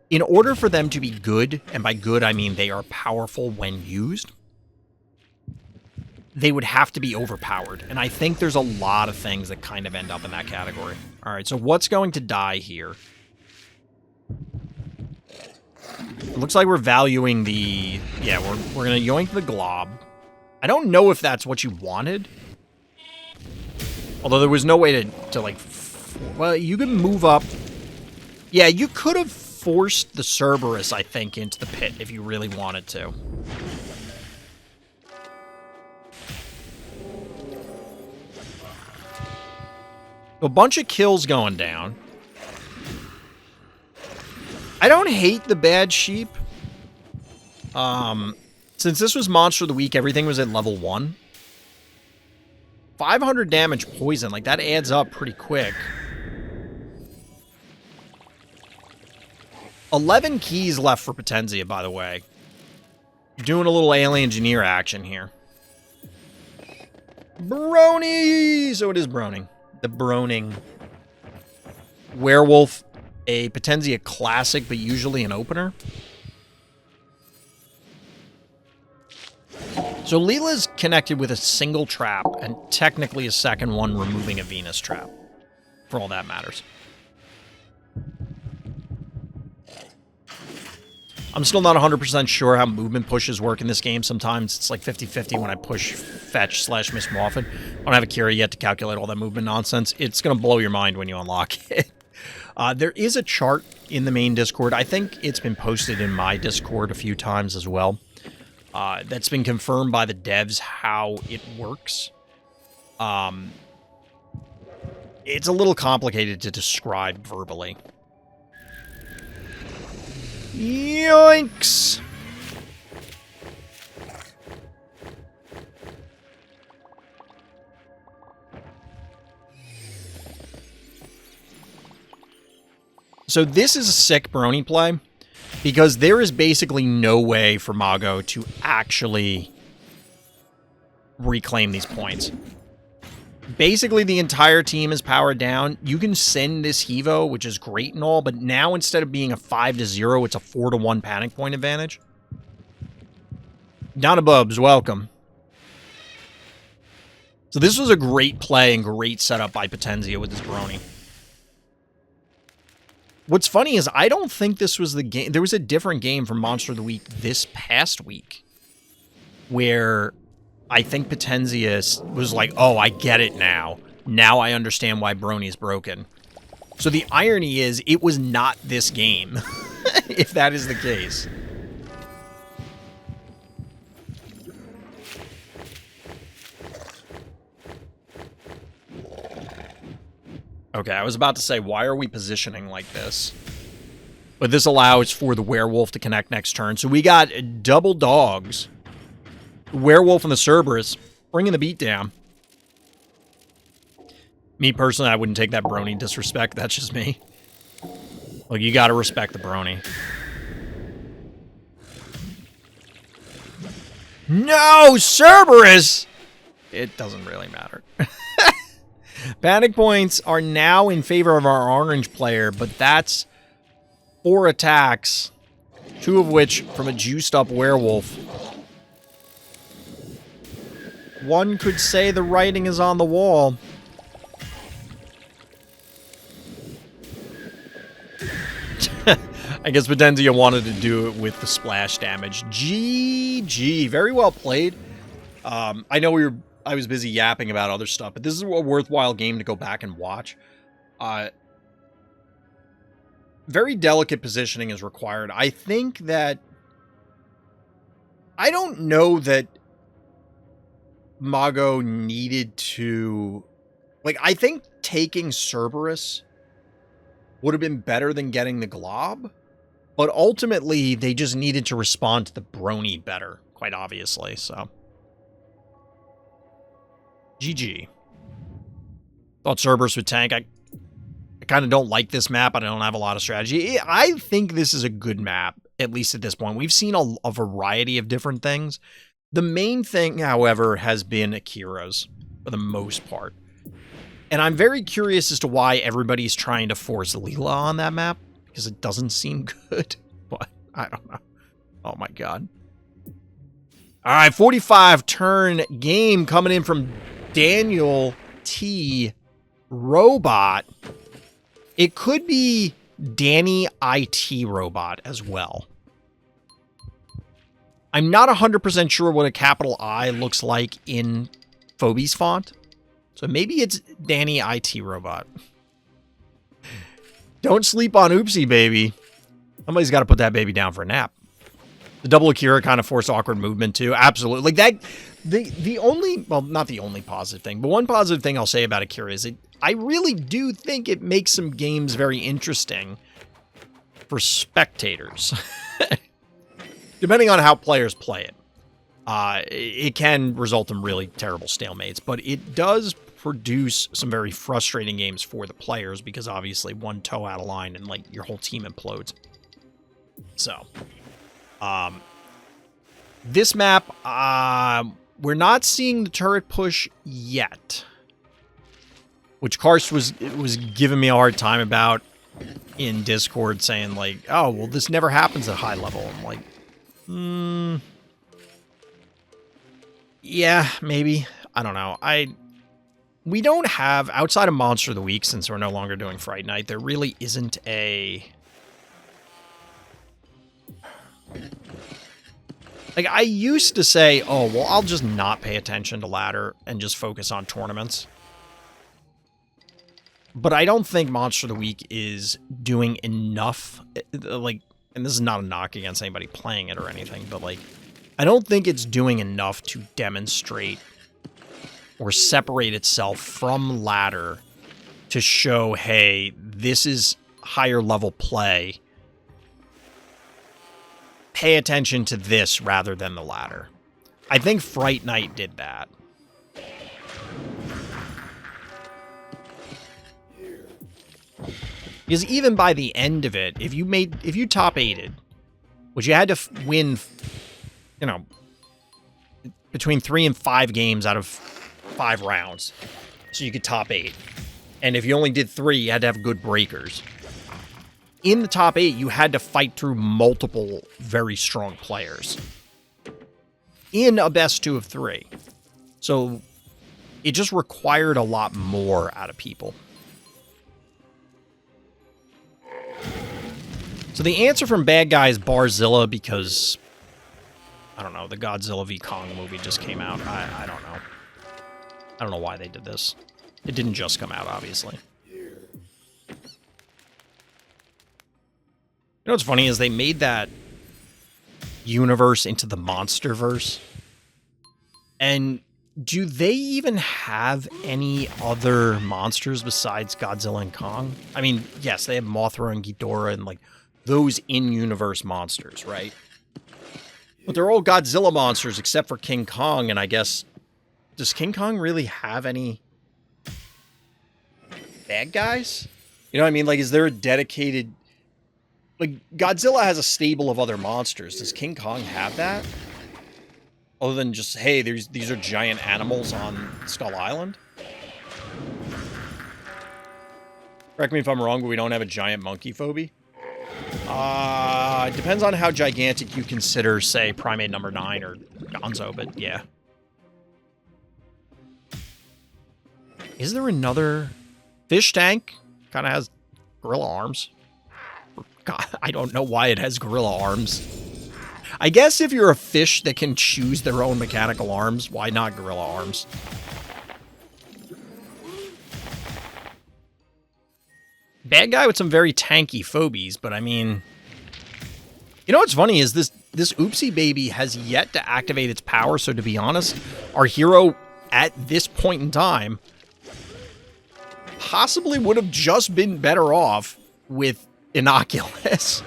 in order for them to be good, and by good I mean they are powerful when used, they would have to be overpowered. And I think there's a lot of things that kind of end up in that category. All right, so what's going to die here? It looks like we're valuing the... Yeah, we're going to yoink the glob. I don't know if that's what you wanted. Although there was no way to like... Well, you can move up. Yeah, you could have forced the Cerberus, I think, into the pit if you really wanted to. A bunch of kills going down. I don't hate the bad sheep. Since this was Monster of the Week, everything was at level 1. 500 damage poison, like that adds up pretty quick. 11 keys left for Potenzia, by the way. Doing a little alien engineer action here. Brony! So it is Broning. The Broning. Werewolf. A Potenzia classic, but usually an opener. So Leela's connected with a single trap, and technically a second one removing a Venus trap. For all that matters. I'm still not 100% sure how movement pushes work in this game. Sometimes it's like 50-50 when I push fetch / Miss Moffat. I don't have Akira yet to calculate all that movement nonsense. It's going to blow your mind when you unlock it. There is a chart in the main Discord. I think it's been posted in my Discord a few times as well. That's been confirmed by the devs how it works. It's a little complicated to describe verbally. Yoinks! So this is a sick Brony play, because there is basically no way for Mago to actually reclaim these points. Basically, the entire team is powered down. You can send this Hevo, which is great and all, but now instead of being a 5-0, it's a 4-1 panic point advantage. Donna Bubs, welcome. So this was a great play and great setup by Potenzia with his Brony. What's funny is I don't think this was the game. There was a different game from Monster of the Week this past week where I think Potenzia was like, oh, I get it now. Now I understand why Brony's broken. So the irony is it was not this game, if that is the case. Okay, I was about to say, why are we positioning like this? But this allows for the werewolf to connect next turn. So we got double dogs. The werewolf and the Cerberus bringing the beat down. Me personally, I wouldn't take that Brony disrespect. That's just me. Look, you gotta respect the Brony. No, Cerberus! It doesn't really matter. Panic points are now in favor of our orange player, but that's 4 attacks, 2 of which from a juiced up werewolf. One could say the writing is on the wall. I guess Potenzia wanted to do it with the splash damage. GG. Very well played. I know I was busy yapping about other stuff, but this is a worthwhile game to go back and watch. Very delicate positioning is required. I think that... I don't know that Mago needed to... Like, I think taking Cerberus would have been better than getting the Glob, but ultimately they just needed to respond to the Brony better, quite obviously, so... GG. Thought Cerberus would tank. I kind of don't like this map. I don't have a lot of strategy. I think this is a good map, at least at this point. We've seen a variety of different things. The main thing, however, has been Akira's, for the most part. And I'm very curious as to why everybody's trying to force Leela on that map, because it doesn't seem good. But I don't know. Oh my god. All right, 45 turn game coming in from Daniel T. Robot. It could be Danny IT Robot as well. I'm not 100% sure what a capital I looks like in Phobies font. So maybe it's Danny IT Robot. Don't sleep on Oopsie Baby. Somebody's got to put that baby down for a nap. The double Akira kind of forced awkward movement too. Absolutely. Like that, the only, well, not the only positive thing, but one positive thing I'll say about Akira is I really do think it makes some games very interesting for spectators. Depending on how players play it. It can result in really terrible stalemates, but it does produce some very frustrating games for the players because obviously one toe out of line and like your whole team implodes. So, this map, we're not seeing the turret push yet, which Karst was giving me a hard time about in Discord, saying like, "Oh, well, this never happens at high level." I'm like, yeah, maybe. I don't know. We don't have, outside of Monster of the Week, since we're no longer doing Fright Night, there really isn't a... Like, I used to say, oh, well, I'll just not pay attention to ladder and just focus on tournaments. But I don't think Monster of the Week is doing enough, like, and this is not a knock against anybody playing it or anything, but, like, I don't think it's doing enough to demonstrate or separate itself from ladder to show, hey, this is higher level play. Pay attention to this rather than the ladder. I think Fright Night did that. Because even by the end of it, if you top 8'd, which you had to win, you know, between 3 and 5 games out of 5 rounds. So you could top 8. And if you only did 3, you had to have good breakers. In the top 8, you had to fight through multiple very strong players. In a best 2 of 3. So it just required a lot more out of people. So the answer from bad guy is Barzilla because, I don't know, the Godzilla v. Kong movie just came out. I don't know. I don't know why they did this. It didn't just come out, obviously. You know what's funny is they made that universe into the Monsterverse. And do they even have any other monsters besides Godzilla and Kong? I mean, yes, they have Mothra and Ghidorah and, like, those in-universe monsters, right? But they're all Godzilla monsters except for King Kong, and I guess... Does King Kong really have any bad guys? You know what I mean? Like, is there a dedicated... Like, Godzilla has a stable of other monsters. Does King Kong have that? Other than just, hey, these are giant animals on Skull Island? Correct me if I'm wrong, but we don't have a giant monkey phobie. It depends on how gigantic you consider, say, Primate number 9 or Gonzo, but yeah. Is there another... Fish tank? Kind of has gorilla arms. God, I don't know why it has gorilla arms. I guess if you're a fish that can choose their own mechanical arms, why not gorilla arms? Bad guy with some very tanky phobies, but I mean... You know what's funny is this Oopsie Baby has yet to activate its power, so to be honest, our hero at this point in time possibly would have just been better off with Innocuous.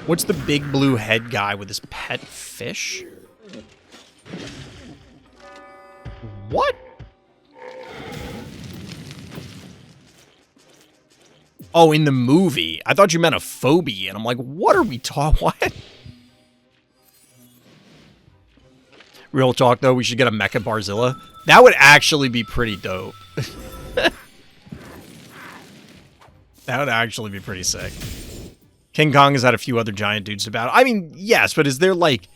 What's the big blue head guy with his pet fish? What? Oh, in the movie. I thought you meant a phobie, and I'm like, what are we talking? What? Real talk, though, we should get a Mecha Barzilla. That would actually be pretty dope. That would actually be pretty sick. King Kong has had a few other giant dudes to battle. I mean, yes, but is there, like...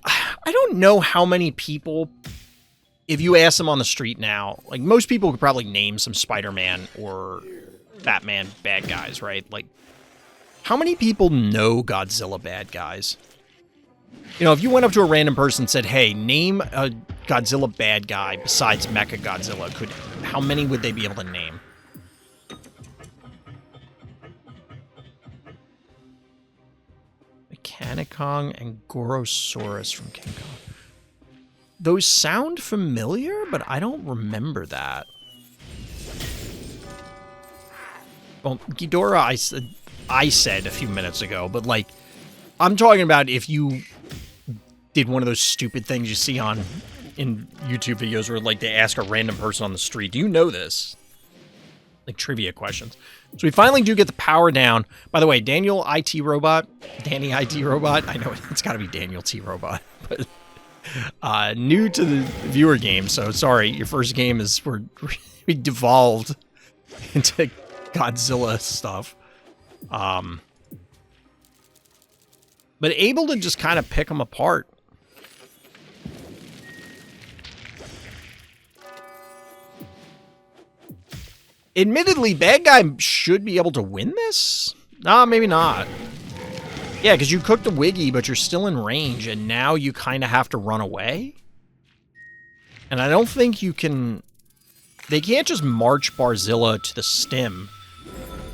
I don't know how many people... If you ask them on the street now, like, most people could probably name some Spider-Man or Batman bad guys, right? Like, how many people know Godzilla bad guys? You know, if you went up to a random person and said, hey, name a Godzilla bad guy besides Mecha Godzilla, how many would they be able to name? Mechanicong and Gorosaurus from King Kong. Those sound familiar, but I don't remember that. Well, Ghidorah, I said a few minutes ago, but, like, I'm talking about if you did one of those stupid things you see in YouTube videos where, like, they ask a random person on the street, do you know this? Like, trivia questions. So we finally do get the power down. By the way, Daniel IT Robot, Danny IT Robot, I know it's got to be Daniel T Robot, but new to the viewer game, so sorry, your first game is we devolved into Godzilla stuff. But able to just kind of pick them apart. Admittedly, bad guy should be able to win this? Nah, maybe not. Yeah, because you cooked a Wiggy, but you're still in range, and now you kind of have to run away? And I don't think you can... They can't just march Barzilla to the stem,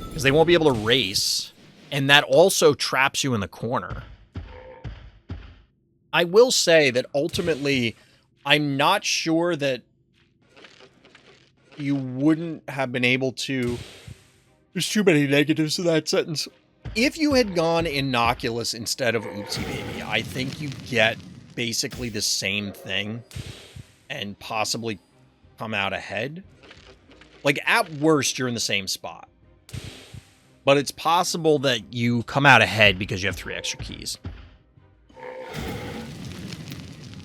because they won't be able to race, and that also traps you in the corner. I will say that ultimately, I'm not sure that you wouldn't have been able to... There's too many negatives to that sentence. If you had gone Innocuous instead of Oopsie Baby, I think you get basically the same thing and possibly come out ahead. Like, at worst, you're in the same spot. But it's possible that you come out ahead because you have 3 extra keys.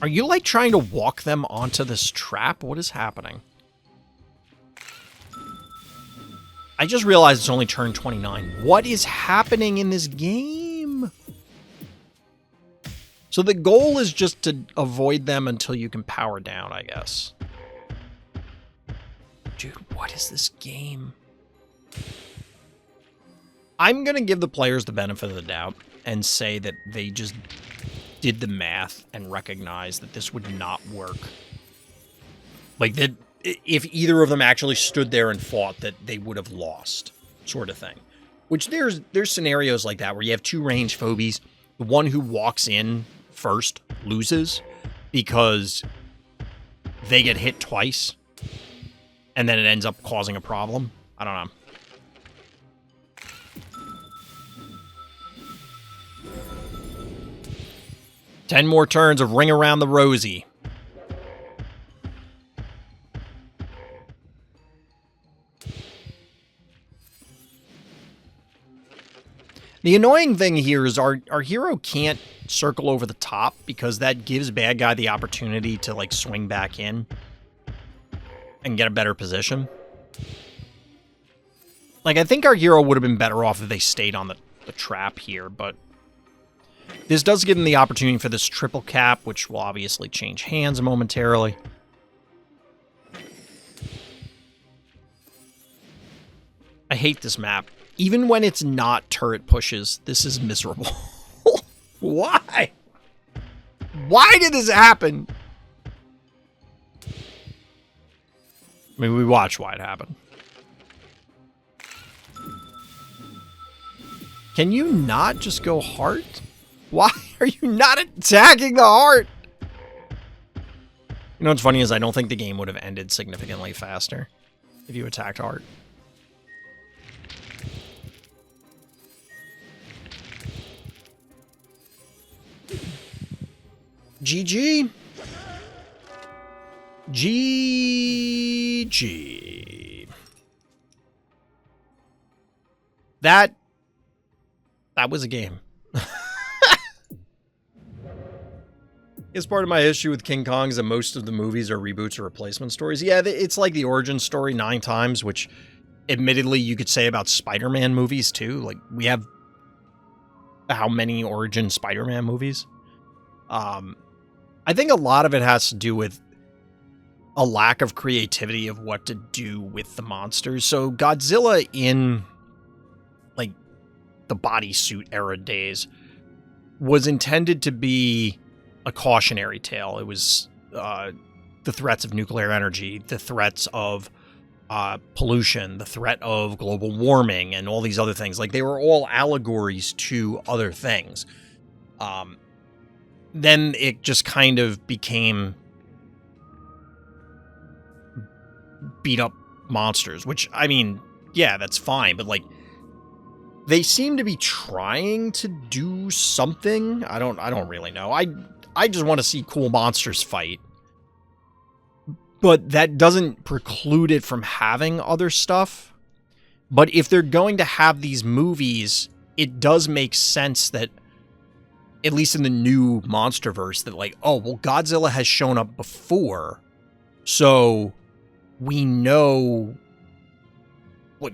Are you, like, trying to walk them onto this trap? What is happening? I just realized it's only turn 29. What is happening in this game? So the goal is just to avoid them until you can power down, I guess. Dude, what is this game? I'm going to give the players the benefit of the doubt and say that they just did the math and recognized that this would not work. Like, that if either of them actually stood there and fought, that they would have lost, sort of thing. Which there's scenarios like that where you have two range phobies. The one who walks in first loses because they get hit twice, and then it ends up causing a problem. I don't know. Ten more turns of Ring Around the Rosie. The annoying thing here is our hero can't circle over the top because that gives bad guy the opportunity to, like, swing back in and get a better position. Like, I think our hero would have been better off if they stayed on the trap here, but this does give them the opportunity for this triple cap, which will obviously change hands momentarily. I hate this map. Even when it's not turret pushes, this is miserable. Why? Why did this happen? I mean, we watched why it happened. Can you not just go heart? Why are you not attacking the heart? You know what's funny is I don't think the game would have ended significantly faster if you attacked heart. GG. GG. That was a game. It's part of my issue with King Kong is that most of the movies are reboots or replacement stories. Yeah, it's like the origin story 9 times, which admittedly you could say about Spider-Man movies too. Like, we have how many origin Spider-Man movies? I think a lot of it has to do with a lack of creativity of what to do with the monsters. So Godzilla in, like, the bodysuit era days was intended to be a cautionary tale. It was the threats of nuclear energy, the threats of pollution, the threat of global warming, and all these other things. Like, they were all allegories to other things. Then it just kind of became beat up monsters, which, I mean, yeah, that's fine, but, like, they seem to be trying to do something. I don't really know. I just want to see cool monsters fight. But that doesn't preclude it from having other stuff. But if they're going to have these movies, it does make sense that, at least in the new Monsterverse, that, like, oh, well, Godzilla has shown up before, so we know what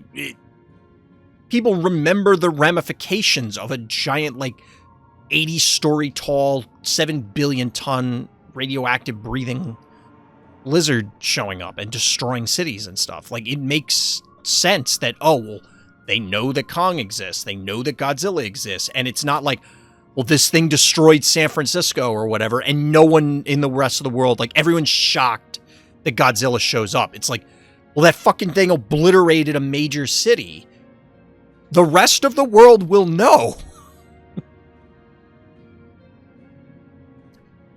people remember the ramifications of a giant, like, 80-story tall, 7 billion ton radioactive breathing lizard showing up and destroying cities and stuff. Like, it makes sense that, oh, well, they know that Kong exists, they know that Godzilla exists, and it's not like, well, this thing destroyed San Francisco or whatever, and no one in the rest of the world, like, everyone's shocked that Godzilla shows up. It's like, well, that fucking thing obliterated a major city. The rest of the world will know.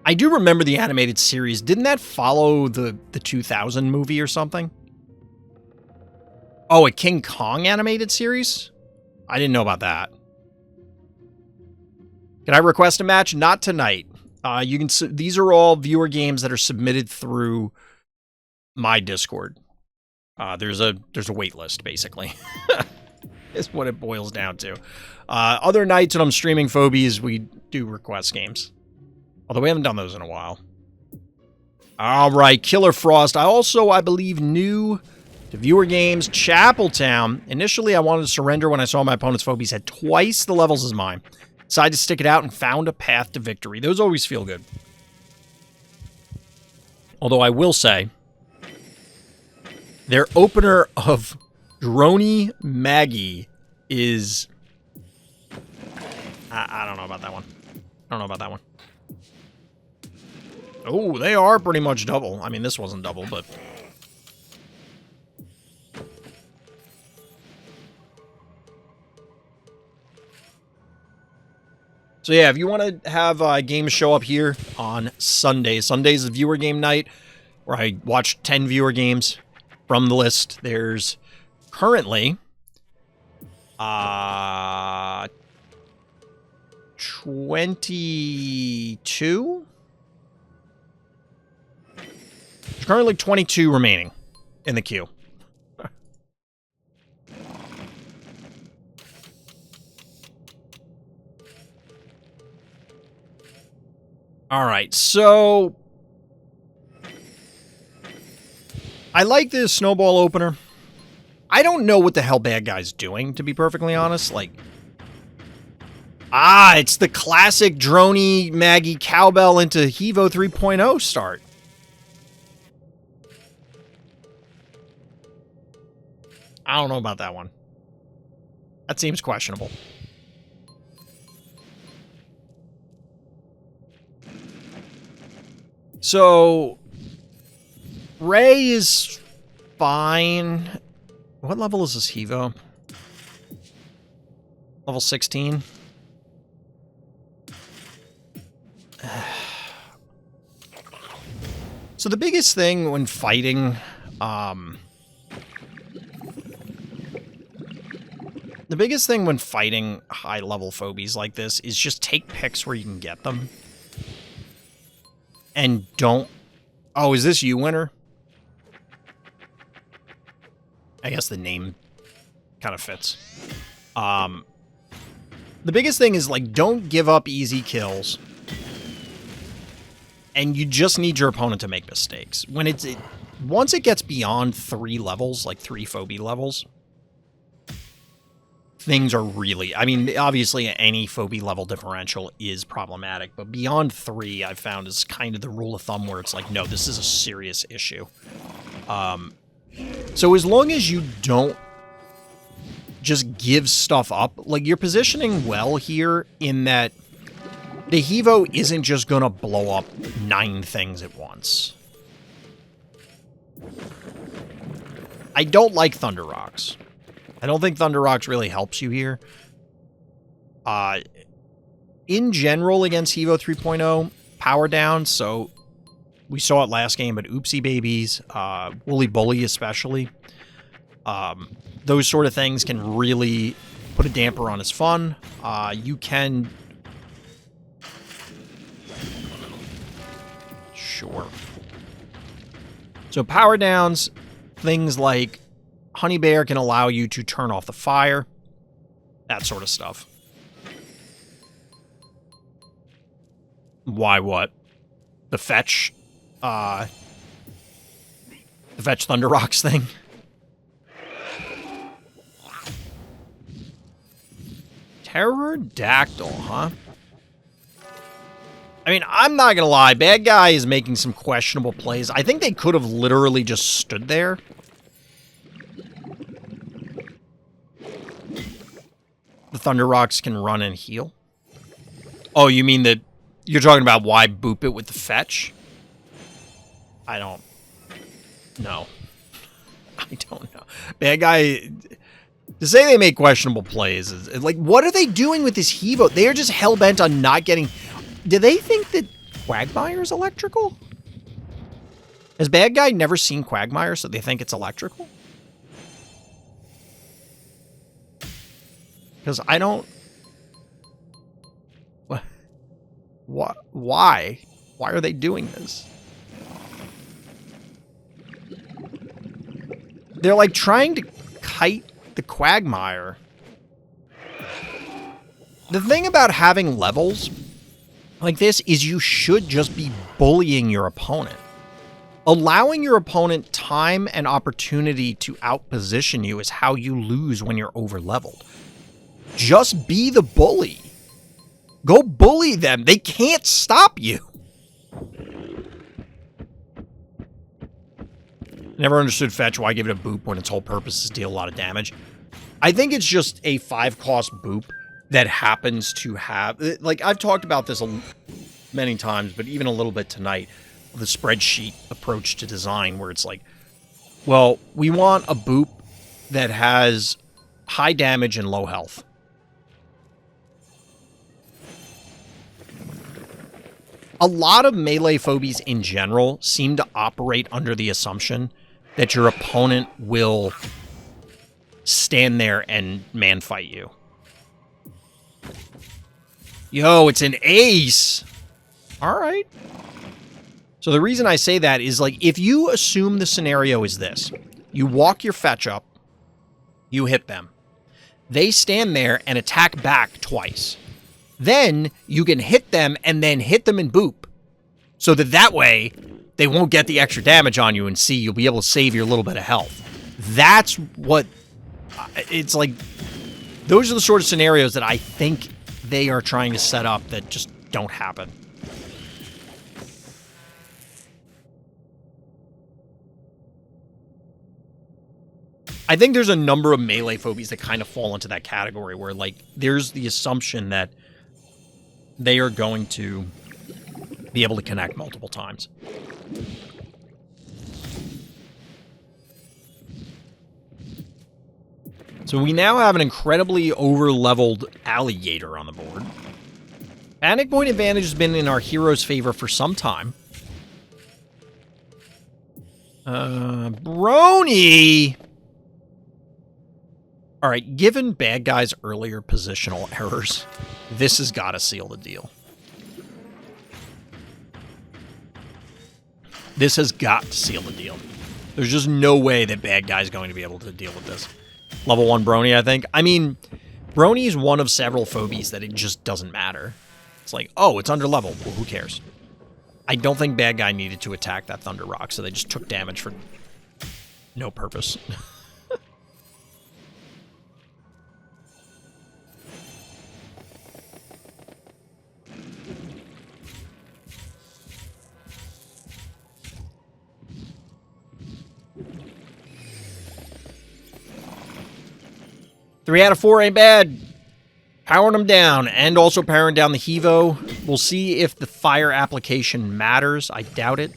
I do remember the animated series. Didn't that follow the 2000 movie or something? Oh, a King Kong animated series? I didn't know about that. Can I request a match? Not tonight. You can. These are all viewer games that are submitted through my Discord. There's a wait list, basically. Is what it boils down to. Other nights when I'm streaming Phobies, we do request games. Although we haven't done those in a while. All right, Killerfrost. I believe, new to viewer games, Chapeltown. Initially, I wanted to surrender when I saw my opponent's Phobies had twice the levels as mine. Decided to stick it out and found a path to victory. Those always feel good. Although I will say, their opener of Droney Maggie is... I don't know about that one. I don't know about that one. Oh, they are pretty much double. I mean, this wasn't double, but... So yeah, if you want to have games show up here on Sunday. Sunday's the viewer game night, where I watch 10 viewer games from the list. There's currently... 22? There's currently 22 remaining in the queue. All right, so I like this snowball opener. I don't know what the hell Bad Guy's doing, to be perfectly honest. Like, it's the classic Droney Maggie cowbell into Hevo 3.0 start. I don't know about that one. That seems questionable. So, Ray is fine. What level is this Hevo? Level 16? So the biggest thing when fighting, high-level phobies like this is just take picks where you can get them. And don't... Oh, is this you, Winner? I guess the name kind of fits. The biggest thing is, like, don't give up easy kills. And you just need your opponent to make mistakes. When once it gets beyond 3 levels, like 3 phobie levels, things are really... I mean, obviously, any phobie level differential is problematic, but beyond 3, I've found is kind of the rule of thumb where it's like, no, this is a serious issue. So as long as you don't just give stuff up, like, you're positioning well here in that the Hevo isn't just gonna blow up 9 things at once. I don't like Thunder Rocks. I don't think Thunder Rocks really helps you here. In general, against Hevo 3.0, power down, so we saw it last game, but Oopsie Babies, Wooly Bully especially, those sort of things can really put a damper on his fun. You can... Sure. So power downs, things like Honey Bear can allow you to turn off the fire. That sort of stuff. Why what? The fetch... the fetch Thunder Rocks thing? Pterodactyl, huh? I mean, I'm not gonna lie, Bad Guy is making some questionable plays. I think they could have literally just stood there. The Thunder Rocks can run and heal. Oh, you mean that you're talking about why boop it with the fetch? I don't know. I don't know. Bad Guy... To say they make questionable plays is... Like, what are they doing with this Hevo? They are just hell-bent on not getting... Do they think that Quagmire's electrical? Has Bad Guy never seen Quagmire, so they think it's electrical? Because I don't... What? Why? Why are they doing this? They're like trying to kite the Quagmire. The thing about having levels like this is you should just be bullying your opponent. Allowing your opponent time and opportunity to outposition you is how you lose when you're over-leveled. Just be the bully. Go bully them. They can't stop you. Never understood fetch, why give it a boop when its whole purpose is to deal a lot of damage. I think it's just a 5-cost boop that happens to have... Like, I've talked about this many times, but even a little bit tonight, the spreadsheet approach to design, where it's like, well, we want a boop that has high damage and low health. A lot of melee phobies in general seem to operate under the assumption that your opponent will stand there and man-fight you. Yo, it's an ace! Alright. So the reason I say that is, like, if you assume the scenario is this. You walk your fetch up, you hit them. They stand there and attack back twice. Then you can hit them and then hit them and boop. So that way, they won't get the extra damage on you, and see, you'll be able to save your little bit of health. That's what... It's like... Those are the sort of scenarios that I think they are trying to set up that just don't happen. I think there's a number of melee phobies that kind of fall into that category, where, like, there's the assumption that they are going to be able to connect multiple times. So we now have an incredibly over-leveled alligator on the board. Panic point advantage has been in our hero's favor for some time. Brony! Alright, given bad guys' earlier positional errors, this has got to seal the deal. This has got to seal the deal. There's just no way that bad guy's going to be able to deal with this. Level 1 Brony, I think. I mean, Brony is one of several phobies that it just doesn't matter. It's like, oh, it's under level. Well, who cares? I don't think bad guy needed to attack that Thunder Rock, so they just took damage for no purpose. 3 out of 4 ain't bad. Powering them down, and also powering down the Hevo. We'll see if the fire application matters. I doubt it.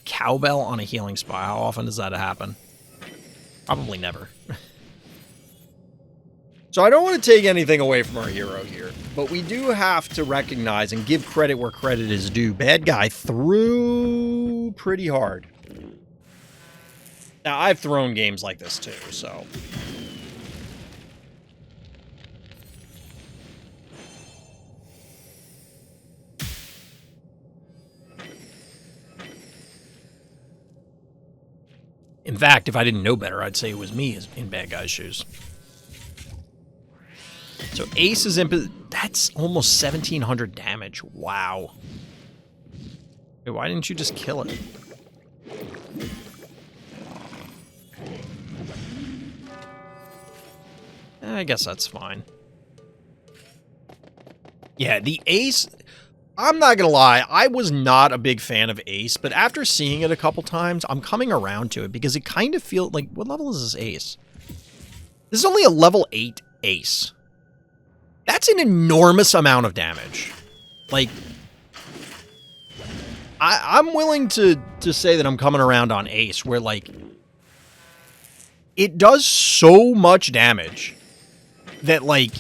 Cowbell on a healing spot. How often does that happen? Probably never. So I don't want to take anything away from our hero here, but we do have to recognize and give credit where credit is due. Bad guy threw pretty hard. Now, I've thrown games like this too, so... In fact, if I didn't know better, I'd say it was me in bad guy's shoes. So Ace is in... That's almost 1,700 damage. Wow. Wait, why didn't you just kill it? I guess that's fine. Yeah, the Ace... I'm not gonna lie, I was not a big fan of Ace, but after seeing it a couple times, I'm coming around to it, because it kind of feels like... What level is this Ace? This is only a level 8 Ace. That's an enormous amount of damage. Like... I'm willing to say that I'm coming around on Ace, where, like... It does so much damage that, like...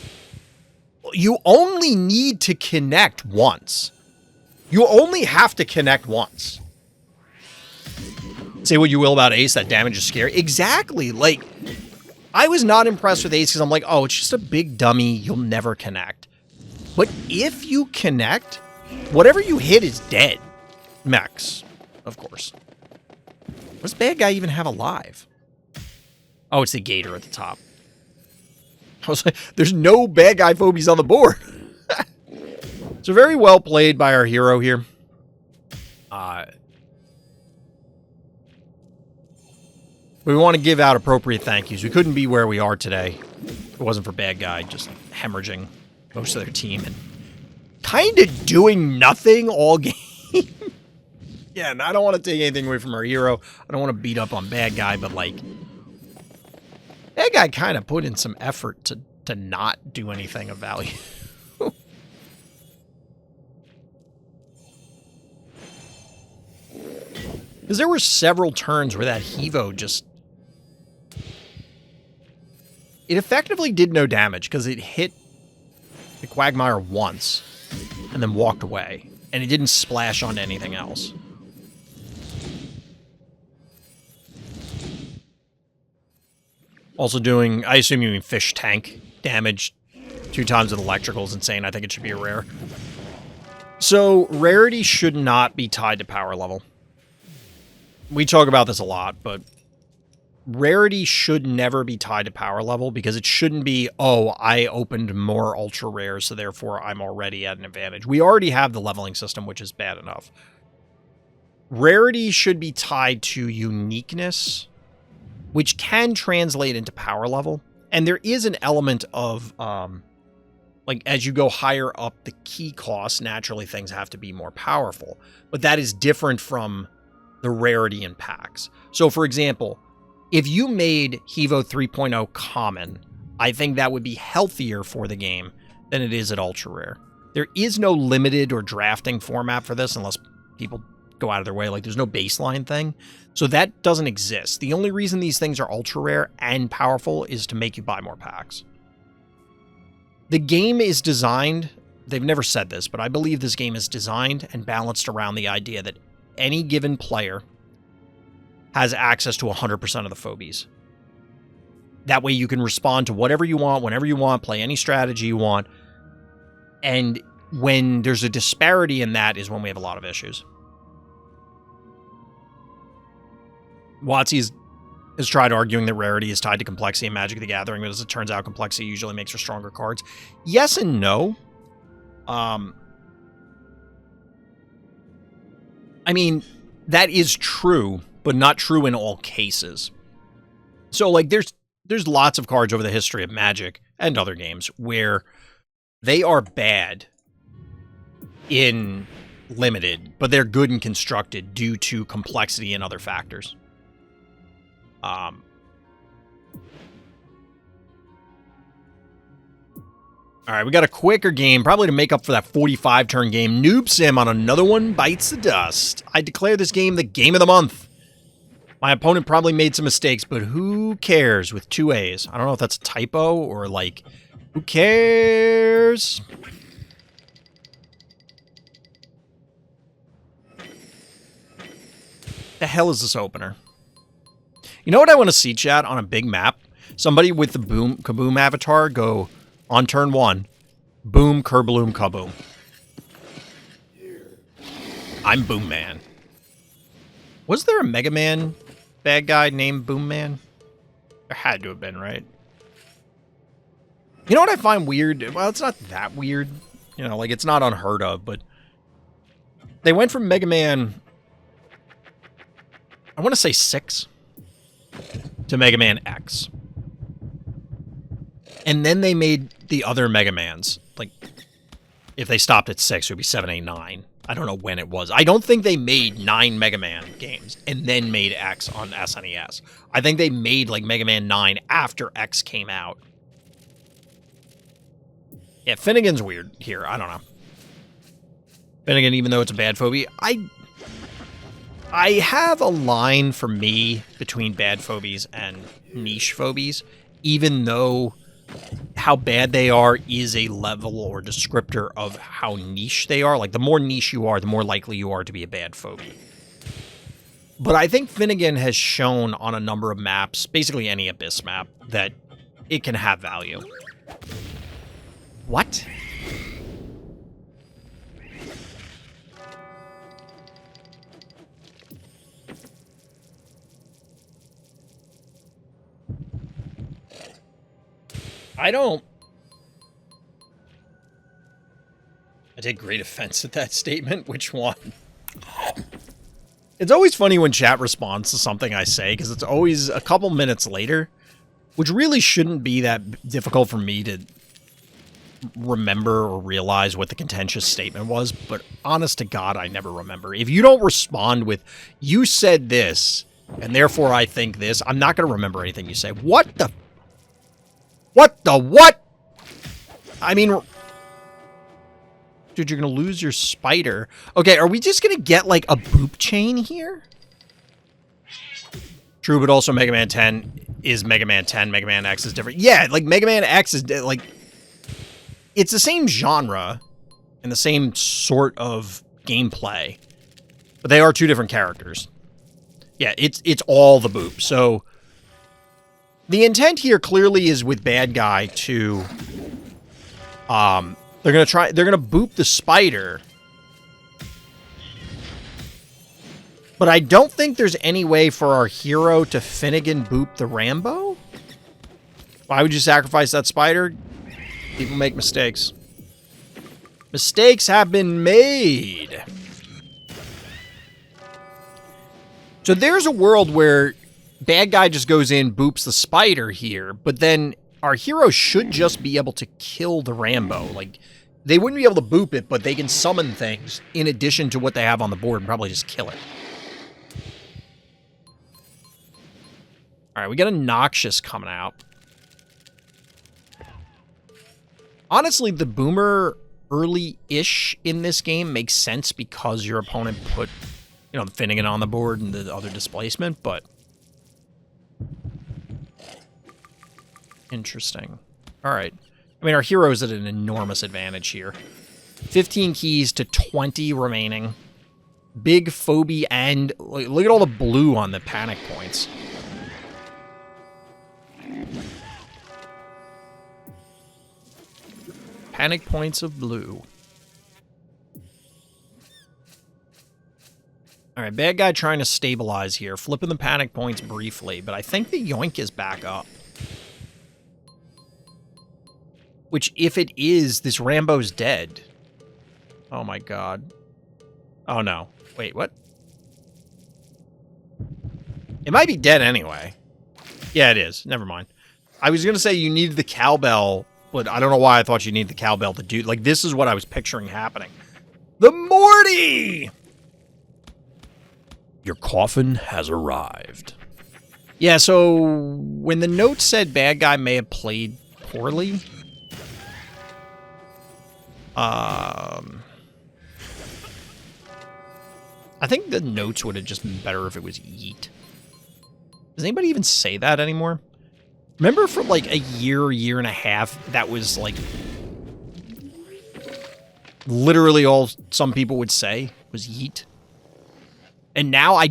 You only need to connect once. You only have to connect once. Say what you will about Ace, that damage is scary. Exactly. Like, I was not impressed with Ace because I'm like, oh, it's just a big dummy. You'll never connect. But if you connect, whatever you hit is dead. Mechs, of course. What does bad guy even have alive? Oh, it's the gator at the top. I was like, there's no bad guy phobies on the board. So very well played by our hero here. We want to give out appropriate thank yous. We couldn't be where we are today if it wasn't for Bad Guy just hemorrhaging most of their team and kind of doing nothing all game. Yeah, and I don't want to take anything away from our hero. I don't want to beat up on Bad Guy, but, like, Bad Guy kind of put in some effort to not do anything of value. Because there were several turns where that Hevo just... It effectively did no damage, because it hit the Quagmire once, and then walked away. And it didn't splash onto anything else. Also doing, I assume you mean fish tank damage 2 times with electrical is insane. I think it should be a rare. So, rarity should not be tied to power level. We talk about this a lot, but rarity should never be tied to power level because it shouldn't be, oh, I opened more ultra rares, so therefore I'm already at an advantage. We already have the leveling system, which is bad enough. Rarity should be tied to uniqueness, which can translate into power level. And there is an element of, like, as you go higher up the key cost, naturally things have to be more powerful. But that is different from the rarity in packs. So, for example, if you made Hevo 3.0 common, I think that would be healthier for the game than it is at ultra rare. There is no limited or drafting format for this unless people go out of their way. Like, there's no baseline thing. So that doesn't exist. The only reason these things are ultra rare and powerful is to make you buy more packs. The game is designed, they've never said this, but I believe this game is designed and balanced around the idea that any given player has access to 100% of the phobies. That way you can respond to whatever you want, whenever you want, play any strategy you want. And when there's a disparity in that is when we have a lot of issues. WotC has tried arguing that rarity is tied to complexity in Magic the Gathering, but as it turns out, complexity usually makes for stronger cards. Yes and no. I mean, that is true, but not true in all cases. So, like, there's lots of cards over the history of Magic and other games where they are bad in limited, but they're good in constructed due to complexity and other factors. All right, we got a quicker game, probably to make up for that 45-turn game. Noobsim on another one bites the dust. I declare this game the game of the month. My opponent probably made some mistakes, but who cares with 2 A's? I don't know if that's a typo or, like, who cares? The hell is this opener? You know what I want to see, chat, on a big map? Somebody with the Kaboom avatar go on turn 1. Boom, kerbloom, kaboom. I'm Boom Man. Was there a Mega Man bad guy named Boom Man? There had to have been, right? You know what I find weird? Well, it's not that weird. You know, like, it's not unheard of, but they went from Mega Man, I want to say 6, to Mega Man X. And then they made the other Mega Mans. Like, if they stopped at 6, it would be 7, 8, 9. I don't know when it was. I don't think they made 9 Mega Man games and then made X on SNES. I think they made, like, Mega Man 9 after X came out. Yeah, Finnegan's weird here. I don't know. Finnegan, even though it's a bad phobia, I have a line for me between bad phobies and niche phobies, even though how bad they are is a level or descriptor of how niche they are. Like, the more niche you are, the more likely you are to be a bad phobie. But I think Finnegan has shown on a number of maps, basically any Abyss map, that it can have value. What? I take great offense at that statement. Which one? It's always funny when chat responds to something I say, because it's always a couple minutes later, which really shouldn't be that difficult for me to remember or realize what the contentious statement was, but honest to God, I never remember. If you don't respond with, you said this, and therefore I think this, I'm not going to remember anything you say. What the? What the what? I mean, dude, you're going to lose your spider. Okay, are we just going to get, like, a boop chain here? True, but also Mega Man 10 is Mega Man 10. Mega Man X is different. Yeah, like, Mega Man X is, like, it's the same genre and the same sort of gameplay, but they are two different characters. Yeah, it's all the boop. So the intent here clearly is with bad guy to they're gonna boop the spider. But I don't think there's any way for our hero to Finnegan boop the Rambo. Why would you sacrifice that spider? People make mistakes. Mistakes have been made. So there's a world where bad guy just goes in, boops the spider here, but then our hero should just be able to kill the Rambo. Like, they wouldn't be able to boop it, but they can summon things in addition to what they have on the board and probably just kill it. All right, we got a Noxious coming out. Honestly, the boomer early-ish in this game makes sense because your opponent put, you know, the Finnegan on the board and the other displacement, but interesting. All right. I mean, our hero's at an enormous advantage here. 15 keys to 20 remaining. Big Phobie and look at all the blue on the panic points. Panic points of blue. All right, bad guy trying to stabilize here. Flipping the panic points briefly, but I think the yoink is back up. Which, if it is, this Rambo's dead. Oh my god. Oh no. Wait, what? It might be dead anyway. Yeah, it is. Never mind. I was going to say you needed the cowbell, but I don't know why I thought you needed the cowbell to do... Like, this is what I was picturing happening. The Morty! Your coffin has arrived. Yeah, so when the note said bad guy may have played poorly... I think the notes would have just been better if it was yeet. Does anybody even say that anymore? Remember for like a year and a half, that was like literally all some people would say was yeet. And now I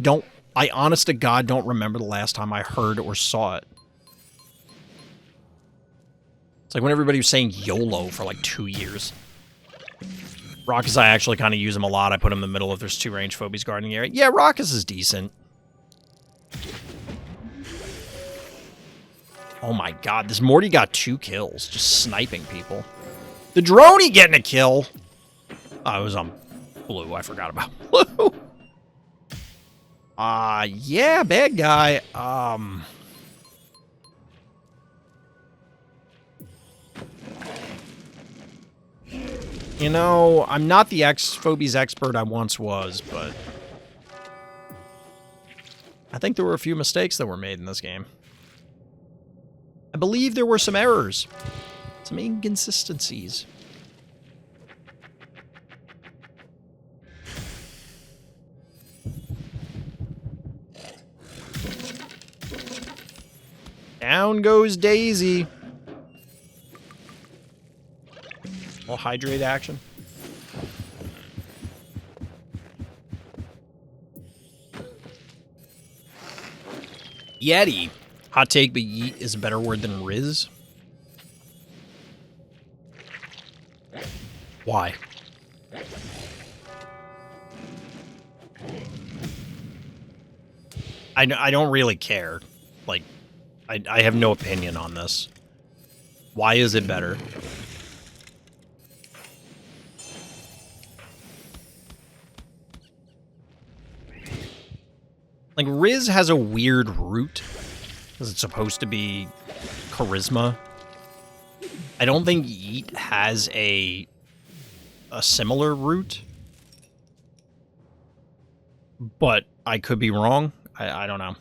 honest to God don't remember the last time I heard or saw it. It's like when everybody was saying YOLO for like 2 years. Raucous, I actually kind of use him a lot. I put him in the middle if there's 2 range Phobies guarding the area. Yeah, Raucous is decent. Oh my god, this Morty got 2 kills, just sniping people. The Droney getting a kill! Oh, it was on blue, I forgot about blue. Yeah, bad guy. You know, I'm not the Phobies expert I once was, but I think there were a few mistakes that were made in this game. I believe there were some errors, some inconsistencies. Down goes Daisy. All hydrate action. Yeti. Hot take, but yeet is a better word than Riz. Why? I don't really care. Like, I have no opinion on this. Why is it better? Like, Riz has a weird root, because it's supposed to be charisma. I don't think Yeet has a similar root. But I could be wrong. I don't know.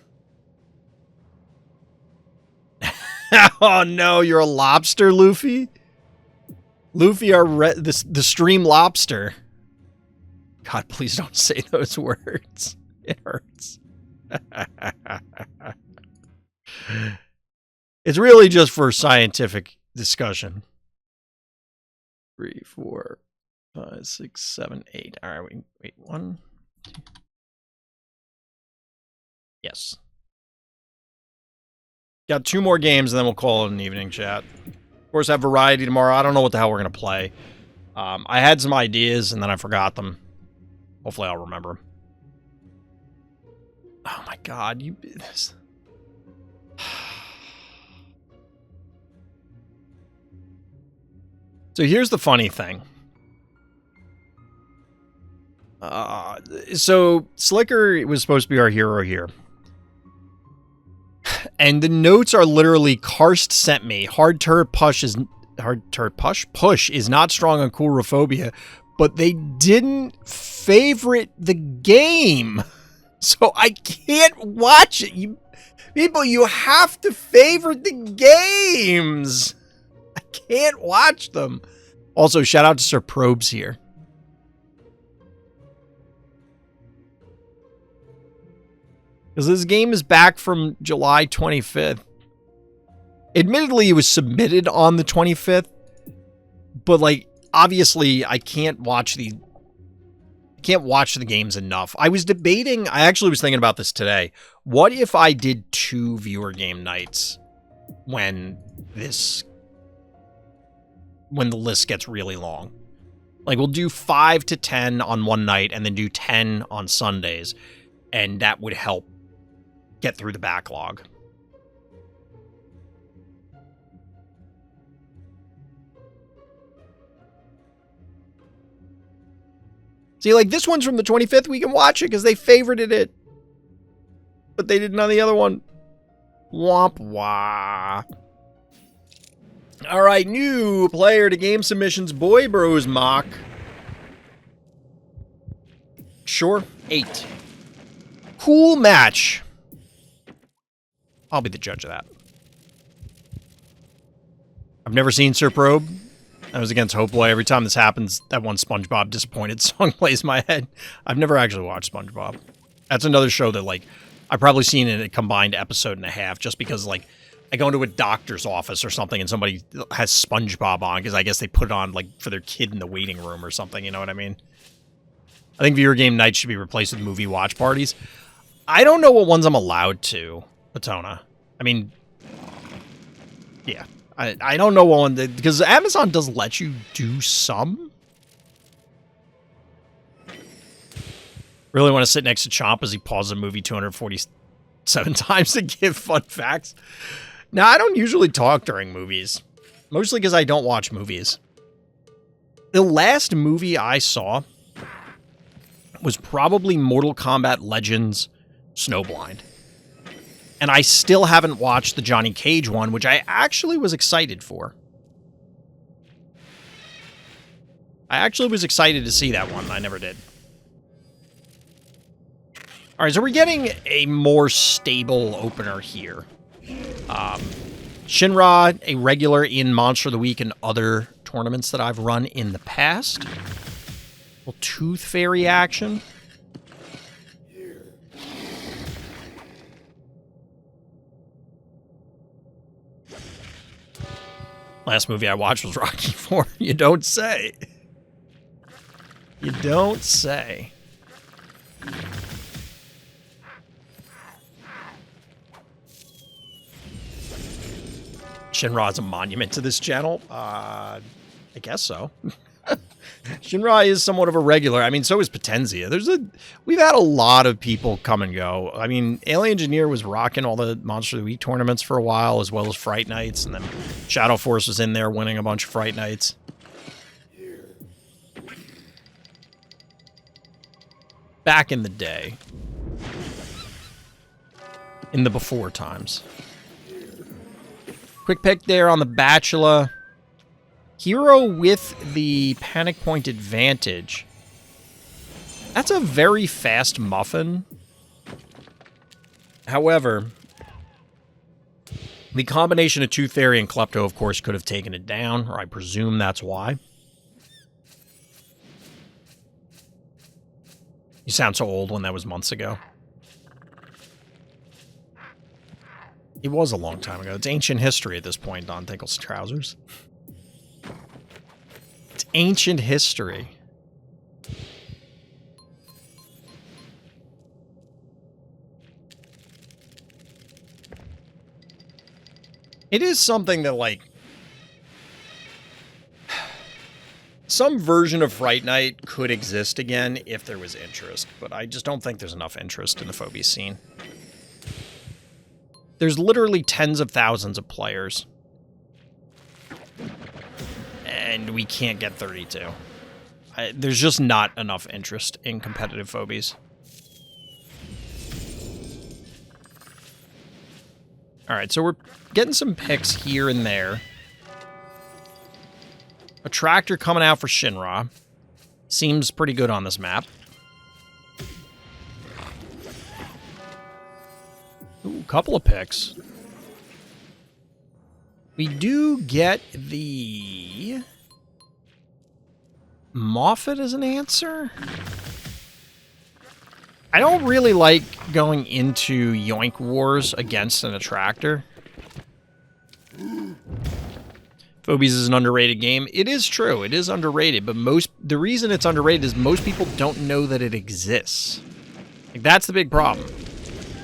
Oh no, you're a lobster, Luffy? Luffy, the stream lobster. God, please don't say those words. It hurts. It's really just for scientific discussion. 3, 4, 5, 6, 7, 8. All right, wait. 1, 2. Yes. Got 2 more games, and then we'll call it an evening, chat. Of course, I have variety tomorrow. I don't know what the hell we're going to play. I had some ideas, and then I forgot them. Hopefully, I'll remember them. Oh, my God. So here's the funny thing. So Slicker was supposed to be our hero here. And the notes are literally Karst sent me. Push is not strong on coulrophobia, but they didn't favorite the game. So I can't watch it. People, you have to favorite the games. I can't watch them. Also, shout out to Sir Probes here. Because this game is back from July 25th. Admittedly, it was submitted on the 25th. But, like, obviously, I can't watch the games enough. I actually was thinking about this today. What if I did 2 viewer game nights when the list gets really long? Like, we'll do 5 to 10 on one night and then do 10 on Sundays. And that would help get through the backlog. See, like, this one's from the 25th. We can watch it because they favorited it. But they didn't on the other one. Womp wah. All right, new player to game submissions. Boy Bros mock. Sure, 8. Cool match. I'll be the judge of that. I've never seen Sir Probe. I was against Hope Boy. Every time this happens, that one SpongeBob disappointed song plays in my head. I've never actually watched SpongeBob. That's another show that, like, I've probably seen in a combined episode and a half just because, like, I go into a doctor's office or something and somebody has SpongeBob on because I guess they put it on, like, for their kid in the waiting room or something, you know what I mean? I think viewer game nights should be replaced with movie watch parties. I don't know what ones I'm allowed to, Patona. I mean, yeah. I don't know what one, because Amazon does let you do some. Really want to sit next to Chomp as he pauses a movie 247 times to give fun facts. Now, I don't usually talk during movies. Mostly because I don't watch movies. The last movie I saw was probably Mortal Kombat Legends Snowblind. And I still haven't watched the Johnny Cage one, which I actually was excited for. I actually was excited to see that one. I never did. All right, so we're getting a more stable opener here. Shinra, a regular in Monster of the Week and other tournaments that I've run in the past. Little Tooth Fairy action. Last movie I watched was Rocky IV. You don't say. You don't say. Shinra is a monument to this channel? I guess so. Shinra is somewhat of a regular. I mean, so is Potenzia. We've had a lot of people come and go. I mean, Alien Engineer was rocking all the Monster of the Week tournaments for a while, as well as Fright Nights, and then Shadow Force was in there winning a bunch of Fright Nights. Back in the day. in the before times. Quick pick there on the Bachelor. Hero with the panic point advantage. That's a very fast muffin. However, the combination of Tooth Fairy and Klepto, of course, could have taken it down, or I presume that's why. You sound so old when that was months ago. It was a long time ago. It's ancient history at this point, Don Tinkle's trousers. It's ancient history. It is something that, like, some version of Fright Night could exist again if there was interest, but I just don't think there's enough interest in the Phobies scene. There's literally tens of thousands of players, and we can't get 32. There's just not enough interest in competitive Phobies. Alright, so we're getting some picks here and there. A tractor coming out for Shinra. Seems pretty good on this map. Ooh, couple of picks. We do get the Moffat as an answer. I don't really like going into Yoink Wars against an attractor. Phobies is an underrated game. It is true. It is underrated, but the reason it's underrated is most people don't know that it exists. Like, that's the big problem.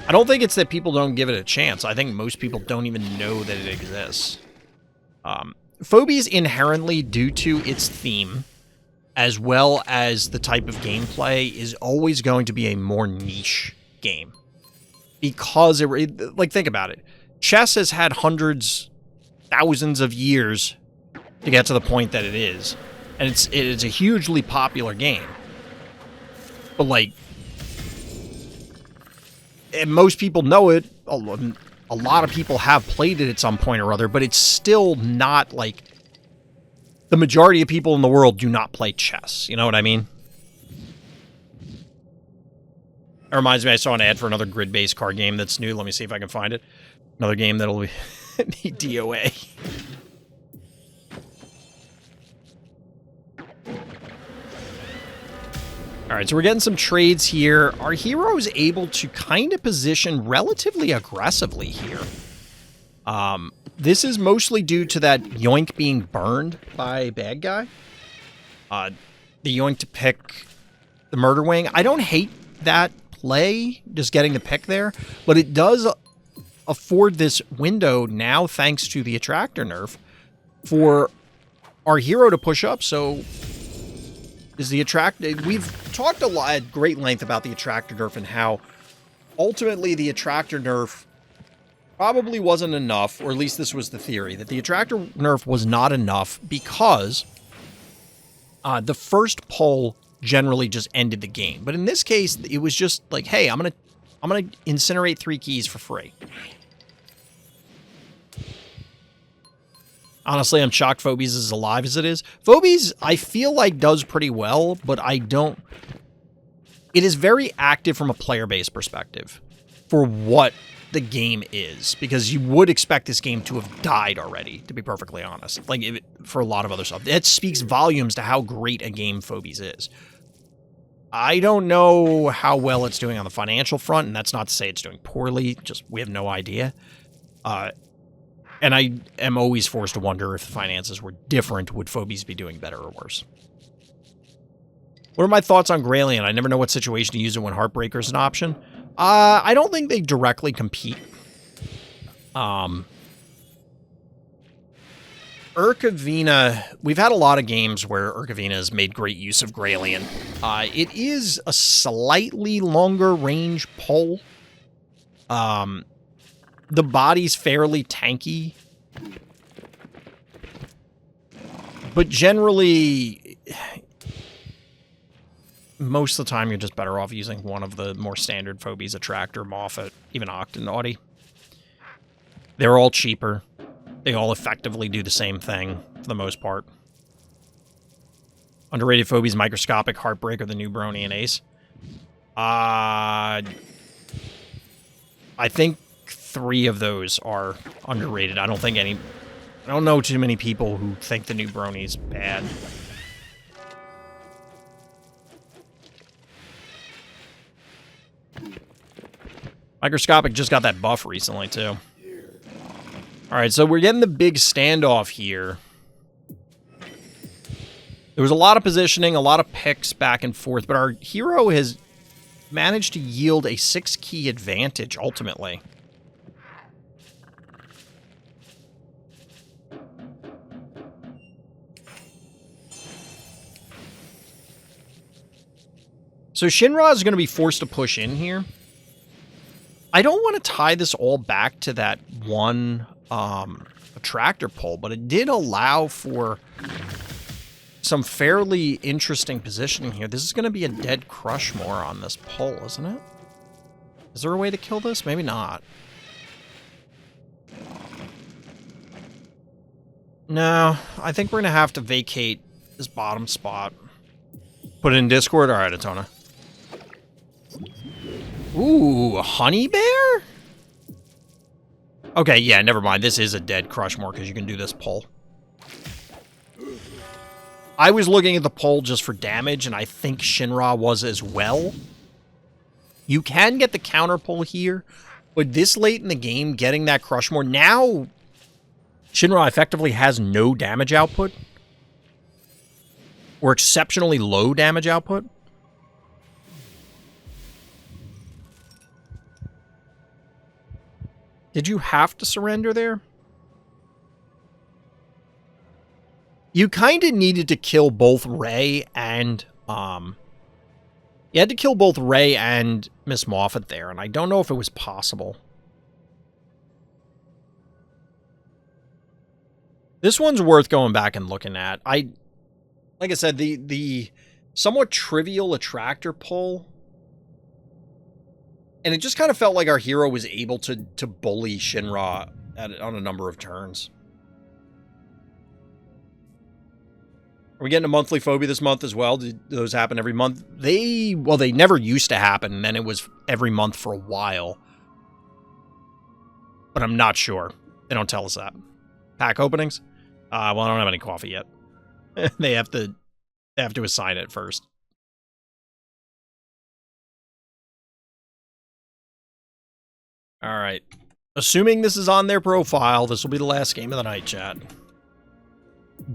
I don't think it's that people don't give it a chance. I think most people don't even know that it exists. Phobies inherently, due to its theme, as well as the type of gameplay, is always going to be a more niche game. Because, like, think about it. Chess has had hundreds, thousands of years to get to the point that it is. And it is a hugely popular game. But, like, and most people know it. A lot of people have played it at some point or other, but it's still not, like, the majority of people in the world do not play chess. You know what I mean? It reminds me, I saw an ad for another grid-based card game that's new. Let me see if I can find it. Another game that'll be DOA. Alright, so we're getting some trades here. Our hero is able to kind of position relatively aggressively here. This is mostly due to that Yoink being burned by a bad guy. The Yoink to pick the Murder Wing. I don't hate that play, just getting the pick there, but it does afford this window now, thanks to the attractor nerf, for our hero to push up. So is the attractor... We've talked a lot at great length about the attractor nerf and how ultimately the attractor nerf probably wasn't enough, or at least this was the theory, that the attractor nerf was not enough because the first pull generally just ended the game. But in this case, it was just like, hey, I'm gonna incinerate 3 keys for free. Honestly, I'm shocked Phobies is as alive as it is. Phobies, I feel like, does pretty well, but I don't... It is very active from a player-based perspective for what the game is, because you would expect this game to have died already, to be perfectly honest. Like, for a lot of other stuff. That speaks volumes to how great a game Phobies is. I don't know how well it's doing on the financial front, and that's not to say it's doing poorly, just we have no idea. And I am always forced to wonder if the finances were different, would Phobies be doing better or worse? What are my thoughts on Graylien? I never know what situation to use it when Heartbreaker is an option. I don't think they directly compete. Urkavina, we've had a lot of games where Urkavina has made great use of Graylien. It is a slightly longer range pull. The body's fairly tanky. But generally, most of the time you're just better off using one of the more standard Phobies, Attractor, Moffat, even Octonaughty. They're all cheaper. They all effectively do the same thing, for the most part. Underrated Phobies, Microscopic, Heartbreaker, the new Brony, and Ace. I think 3 of those are underrated. I don't know too many people who think the new Brony's bad. Microscopic just got that buff recently, too. Alright, so we're getting the big standoff here. There was a lot of positioning, a lot of picks back and forth, but our hero has managed to yield a 6-key advantage, ultimately. So Shinra is going to be forced to push in here. I don't want to tie this all back to that one attractor pull, but it did allow for some fairly interesting positioning here. This is going to be a dead Crushmore on this pull, isn't it? Is there a way to kill this? Maybe not. No, I think we're going to have to vacate this bottom spot. Put it in Discord? Alright, Atona. Ooh, a honey bear? Okay, yeah, never mind. This is a dead Crushmore because you can do this pull. I was looking at the pull just for damage, and I think Shinra was as well. You can get the counter pull here, but this late in the game, getting that Crushmore, now Shinra effectively has no damage output. Or exceptionally low damage output. Did you have to surrender there? You kind of needed to kill both Ray and, you had to kill both Ray and Miss Moffat there, and I don't know if it was possible. This one's worth going back and looking at. Like I said, the somewhat trivial attractor pull, and it just kind of felt like our hero was able to bully Shinra on a number of turns. Are we getting a monthly phobia this month as well? Did those happen every month? They never used to happen, and then it was every month for a while. But I'm not sure. They don't tell us that. Pack openings? Well, I don't have any coffee yet. They have to assign it first. All right. Assuming this is on their profile, this will be the last game of the night, chat.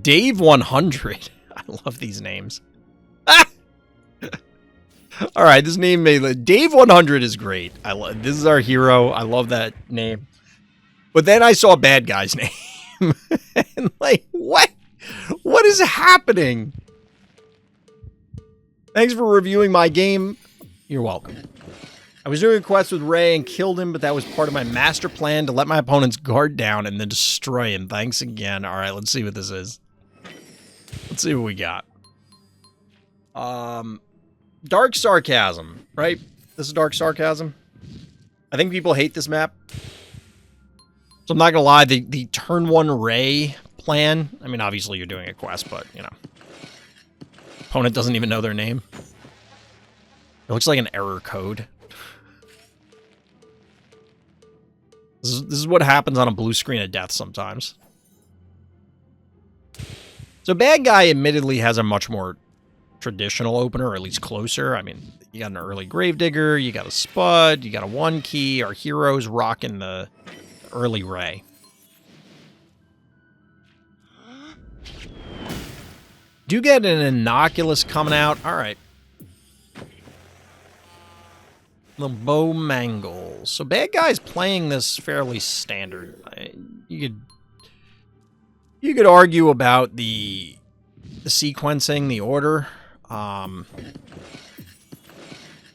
Dave 100. I love these names. Ah! All right, this name Dave 100 is great. This is our hero. I love that name. But then I saw a bad guy's name. And like, what? What is happening? Thanks for reviewing my game. You're welcome. I was doing a quest with Ray and killed him, but that was part of my master plan to let my opponent's guard down and then destroy him. Thanks again. All right, let's see what this is. Let's see what we got. Dark Sarcasm, right? This is Dark Sarcasm. I think people hate this map. So I'm not gonna lie, the turn 1 Ray plan, I mean, obviously you're doing a quest, but, you know. Opponent doesn't even know their name. It looks like an error code. This is what happens on a blue screen of death sometimes. So bad guy admittedly has a much more traditional opener, or at least closer. I mean, you got an early Gravedigger, you got a Spud, you got a 1-key. Our hero's rocking the early Ray. Do get an Innocuous coming out. All right. The Bow Mangle. So bad guy's playing this fairly standard. You could argue about the sequencing, the order.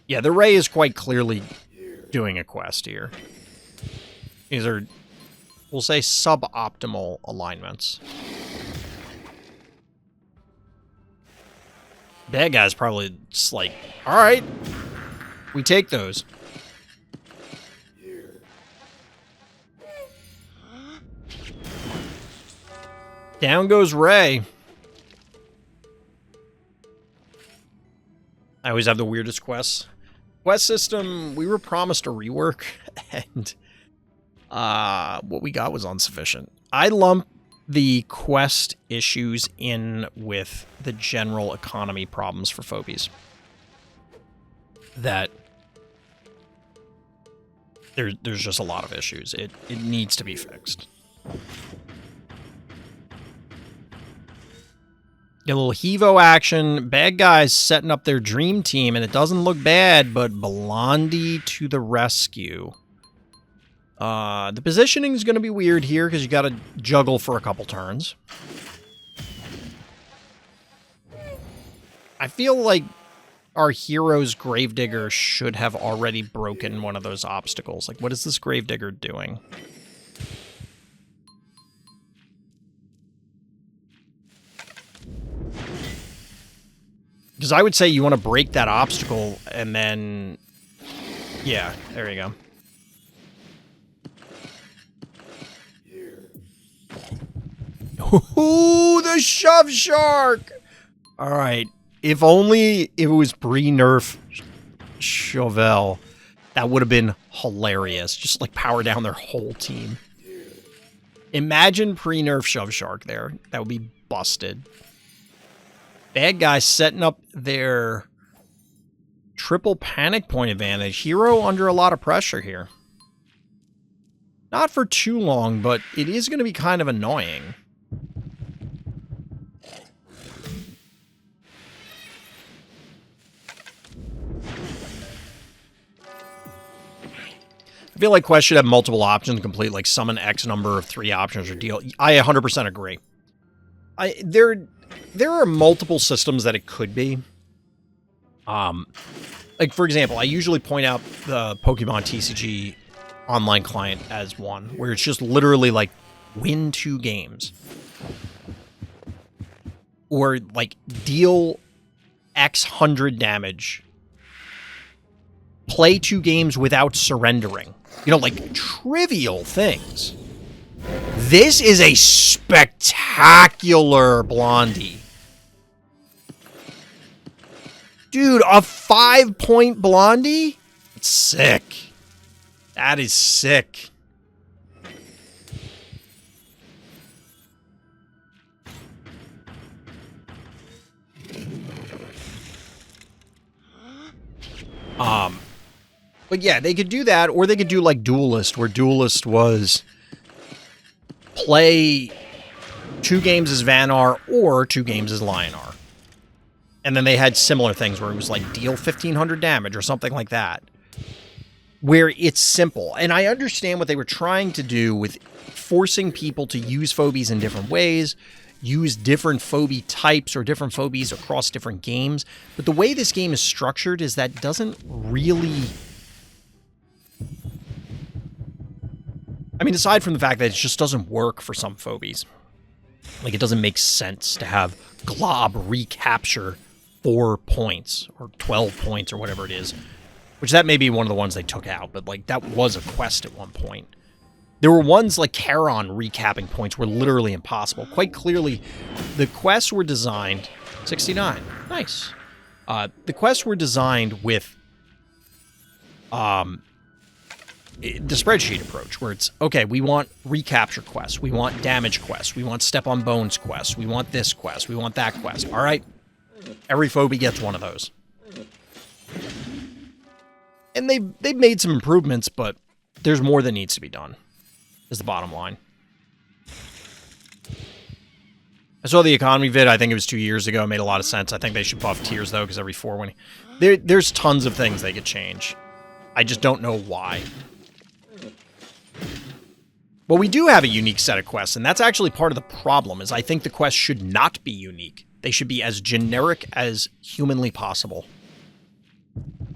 Yeah, the Ray is quite clearly doing a quest here. These are, we'll say, suboptimal alignments. Bad guy's probably just like, all right, we take those. Down goes Ray. I always have the weirdest quests. Quest system, we were promised a rework, and what we got was insufficient. I lump the quest issues in with the general economy problems for Phobies. That there's just a lot of issues. It needs to be fixed. Get a little Hevo action. Bad guys setting up their dream team, and it doesn't look bad, but Blondie to the rescue. The positioning is going to be weird here because you got to juggle for a couple turns. I feel like our hero's Gravedigger should have already broken one of those obstacles. Like, what is this Gravedigger doing? Because I would say you want to break that obstacle and then... Yeah, there you go. Ooh, the shove shark! Alright, if only it was pre-nerf Chauvel, that would have been hilarious. Just like power down their whole team. Imagine pre-nerf shove shark there. That would be busted. Bad guys setting up their triple panic point advantage. Hero under a lot of pressure here. Not for too long, but it is going to be kind of annoying. I feel like Quest should have multiple options complete, like summon X number of 3 options or deal. I 100% agree. There are multiple systems that it could be. Like, for example, I usually point out the Pokemon TCG online client as one, where it's just literally like, win 2 games. Or, like, deal X hundred damage. Play 2 games without surrendering. You know, like, trivial things. This is a spectacular Blondie. Dude, a 5-point Blondie? It's sick. That is sick. But yeah, they could do that, or they could do like Duelist, where Duelist was play 2 games as Vanar or 2 games as Lionar. And then they had similar things where it was like deal 1,500 damage or something like that. Where it's simple. And I understand what they were trying to do with forcing people to use Phobies in different ways, use different Phobie types or different Phobies across different games. But the way this game is structured is that doesn't really... I mean, aside from the fact that it just doesn't work for some Phobies. Like, it doesn't make sense to have Glob recapture 4 points, or 12 points, or whatever it is. Which that may be one of the ones they took out, but, like, that was a quest at one point. There were ones like Charon recapping points were literally impossible. Quite clearly, the quests were designed... 69. Nice. The quests were designed with... the spreadsheet approach, where it's, okay, we want recapture quests, we want damage quests, we want step on bones quests, we want this quest, we want that quest. All right, every Phobie gets one of those. And they've made some improvements, but there's more that needs to be done, is the bottom line. I saw the economy vid, I think it was 2 years ago, it made a lot of sense. I think they should buff tiers, though, because every 4 winning... There's tons of things they could change. I just don't know why. But we do have a unique set of quests, and that's actually part of the problem, is I think the quests should not be unique. They should be as generic as humanly possible.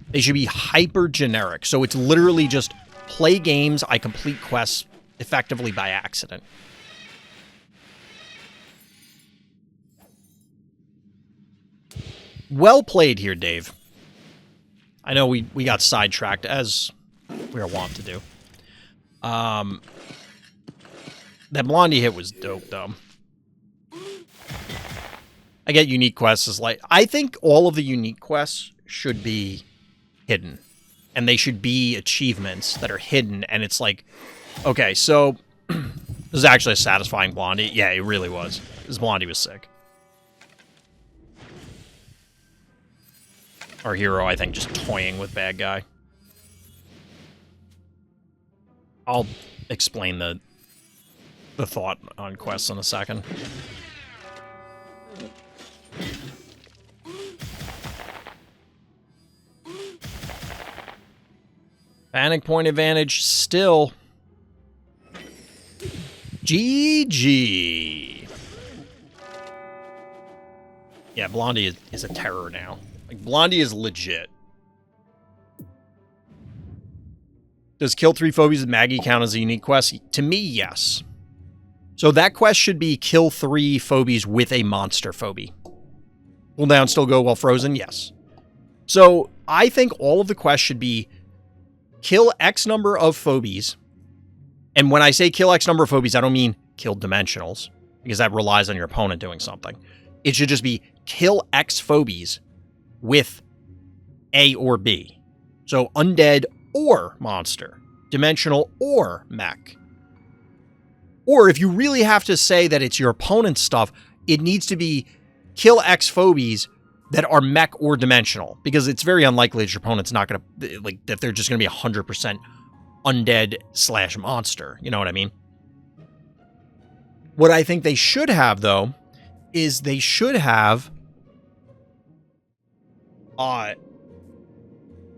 They should be hyper generic, so it's literally just play games, I complete quests effectively by accident. Well played here, Dave. I know we got sidetracked, as we are wont to do. That Blondie hit was dope, though. I get unique quests as like... I think all of the unique quests should be hidden. And they should be achievements that are hidden, and it's like... Okay, so... this is actually a satisfying Blondie. Yeah, it really was. This Blondie was sick. Our hero, I think, just toying with bad guy. I'll explain the thought on quests in a second. Panic point advantage still. GG. Yeah, Blondie is a terror now. Like, Blondie is legit. Does kill 3 phobies with Maggie count as a unique quest? To me, yes. So that quest should be kill 3 phobies with a monster phobie. Cooldown still go while frozen? Yes. So I think all of the quests should be kill X number of phobies. And when I say kill X number of phobies, I don't mean kill dimensionals, because that relies on your opponent doing something. It should just be kill X phobies with A or B. So undead or monster, dimensional or mech. Or if you really have to say that it's your opponent's stuff, it needs to be kill X phobies that are mech or dimensional, because it's very unlikely that your opponent's not going to, like, that they're just going to be 100% undead / monster. You know what I mean? What I think they should have, though, is they should have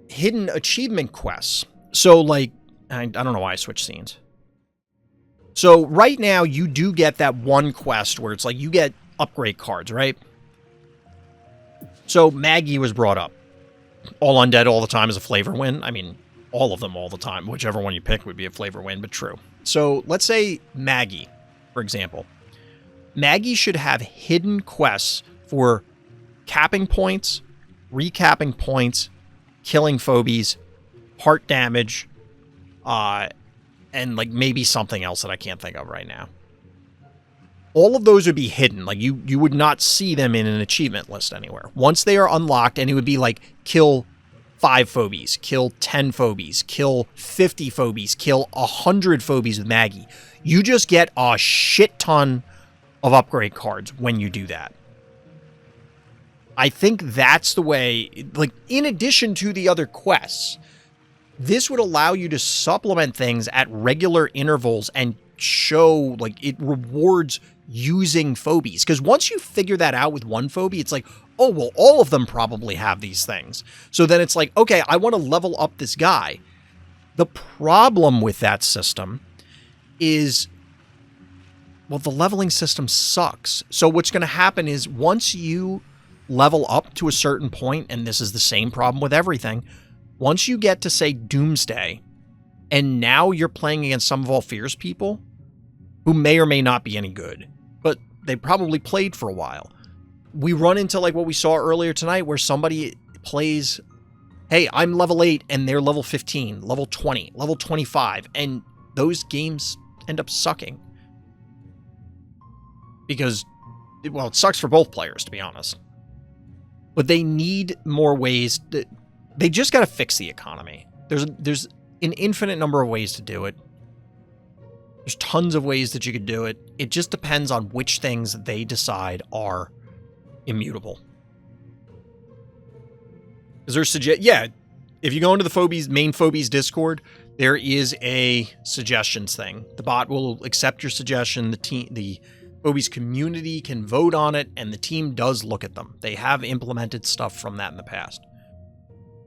hidden achievement quests. So, like, I don't know why I switched scenes. So, right now, you do get that one quest where it's like you get upgrade cards, right? So, Maggie was brought up. All undead all the time is a flavor win. I mean, all of them all the time. Whichever one you pick would be a flavor win, but true. So, let's say Maggie, for example. Maggie should have hidden quests for capping points, recapping points, killing phobies, heart damage, and like maybe something else that I can't think of right now. All of those would be hidden. Like you would not see them in an achievement list anywhere. Once they are unlocked, and it would be like kill 5 phobies, kill 10 phobies, kill 50 phobies, kill 100 phobies with Maggie. You just get a shit ton of upgrade cards when you do that. I think that's the way, like, in addition to the other quests, this would allow you to supplement things at regular intervals and show, like, it rewards using phobies. Because once you figure that out with one phobie, it's like, oh, well, all of them probably have these things. So then it's like, okay, I want to level up this guy. The problem with that system is, well, the leveling system sucks. So what's going to happen is once you level up to a certain point, and this is the same problem with everything, once you get to, say, Doomsday, and now you're playing against some of All Fear's people, who may or may not be any good, but they probably played for a while. We run into, like, what we saw earlier tonight, where somebody plays, hey, I'm level 8, and they're level 15, level 20, level 25, and those games end up sucking. Because, well, it sucks for both players, to be honest. But they need more ways. They just got to fix the economy. There's an infinite number of ways to do it. There's tons of ways that you could do it. It just depends on which things they decide are immutable. Is there yeah, if you go into the Phobies main Phobies Discord, there is a suggestions thing. The bot will accept your suggestion. The Phobies community can vote on it, and the team does look at them. They have implemented stuff from that in the past.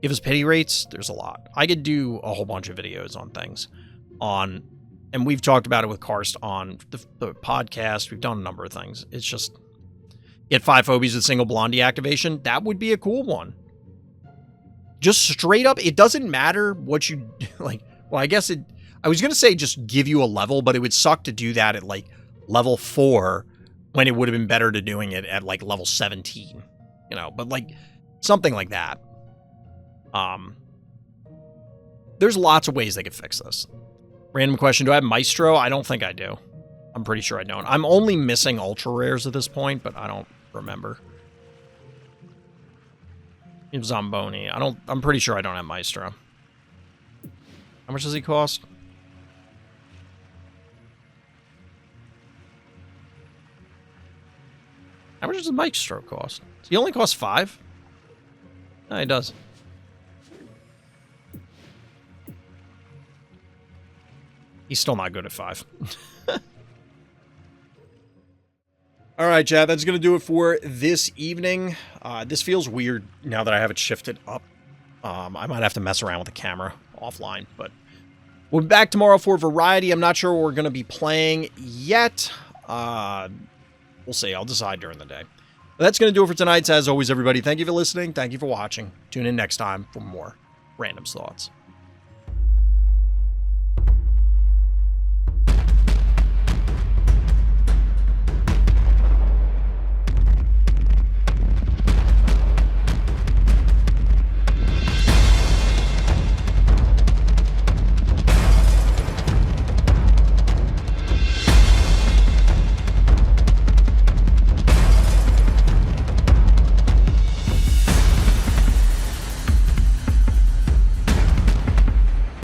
Give us pity rates, there's a lot. I could do a whole bunch of videos on things. And we've talked about it with Karst on the podcast. We've done a number of things. It's just, get 5 phobies with single Blondie activation. That would be a cool one. Just straight up, it doesn't matter what you, like, well, I guess I was going to say just give you a level, but it would suck to do that at, like, level 4 when it would have been better to doing it at, like, level 17. You know, but, like, Something like that. There's lots of ways they could fix this. Random question, do I have Maestro? I don't think I do. I'm pretty sure I don't. I'm only missing ultra rares at this point, but I don't remember. Zamboni. I'm pretty sure I don't have Maestro. How much does he cost? How much does the Maestro cost? Does he only cost 5? No, he does. He's still not good at 5. All right, chat, that's going to do it for this evening. This feels weird now that I have it shifted up. I might have to mess around with the camera offline, but we'll be back tomorrow for variety. I'm not sure what we're going to be playing yet. We'll see. I'll decide during the day. But that's going to do it for tonight. As always, everybody, thank you for listening. Thank you for watching. Tune in next time for more Random's Thoughts.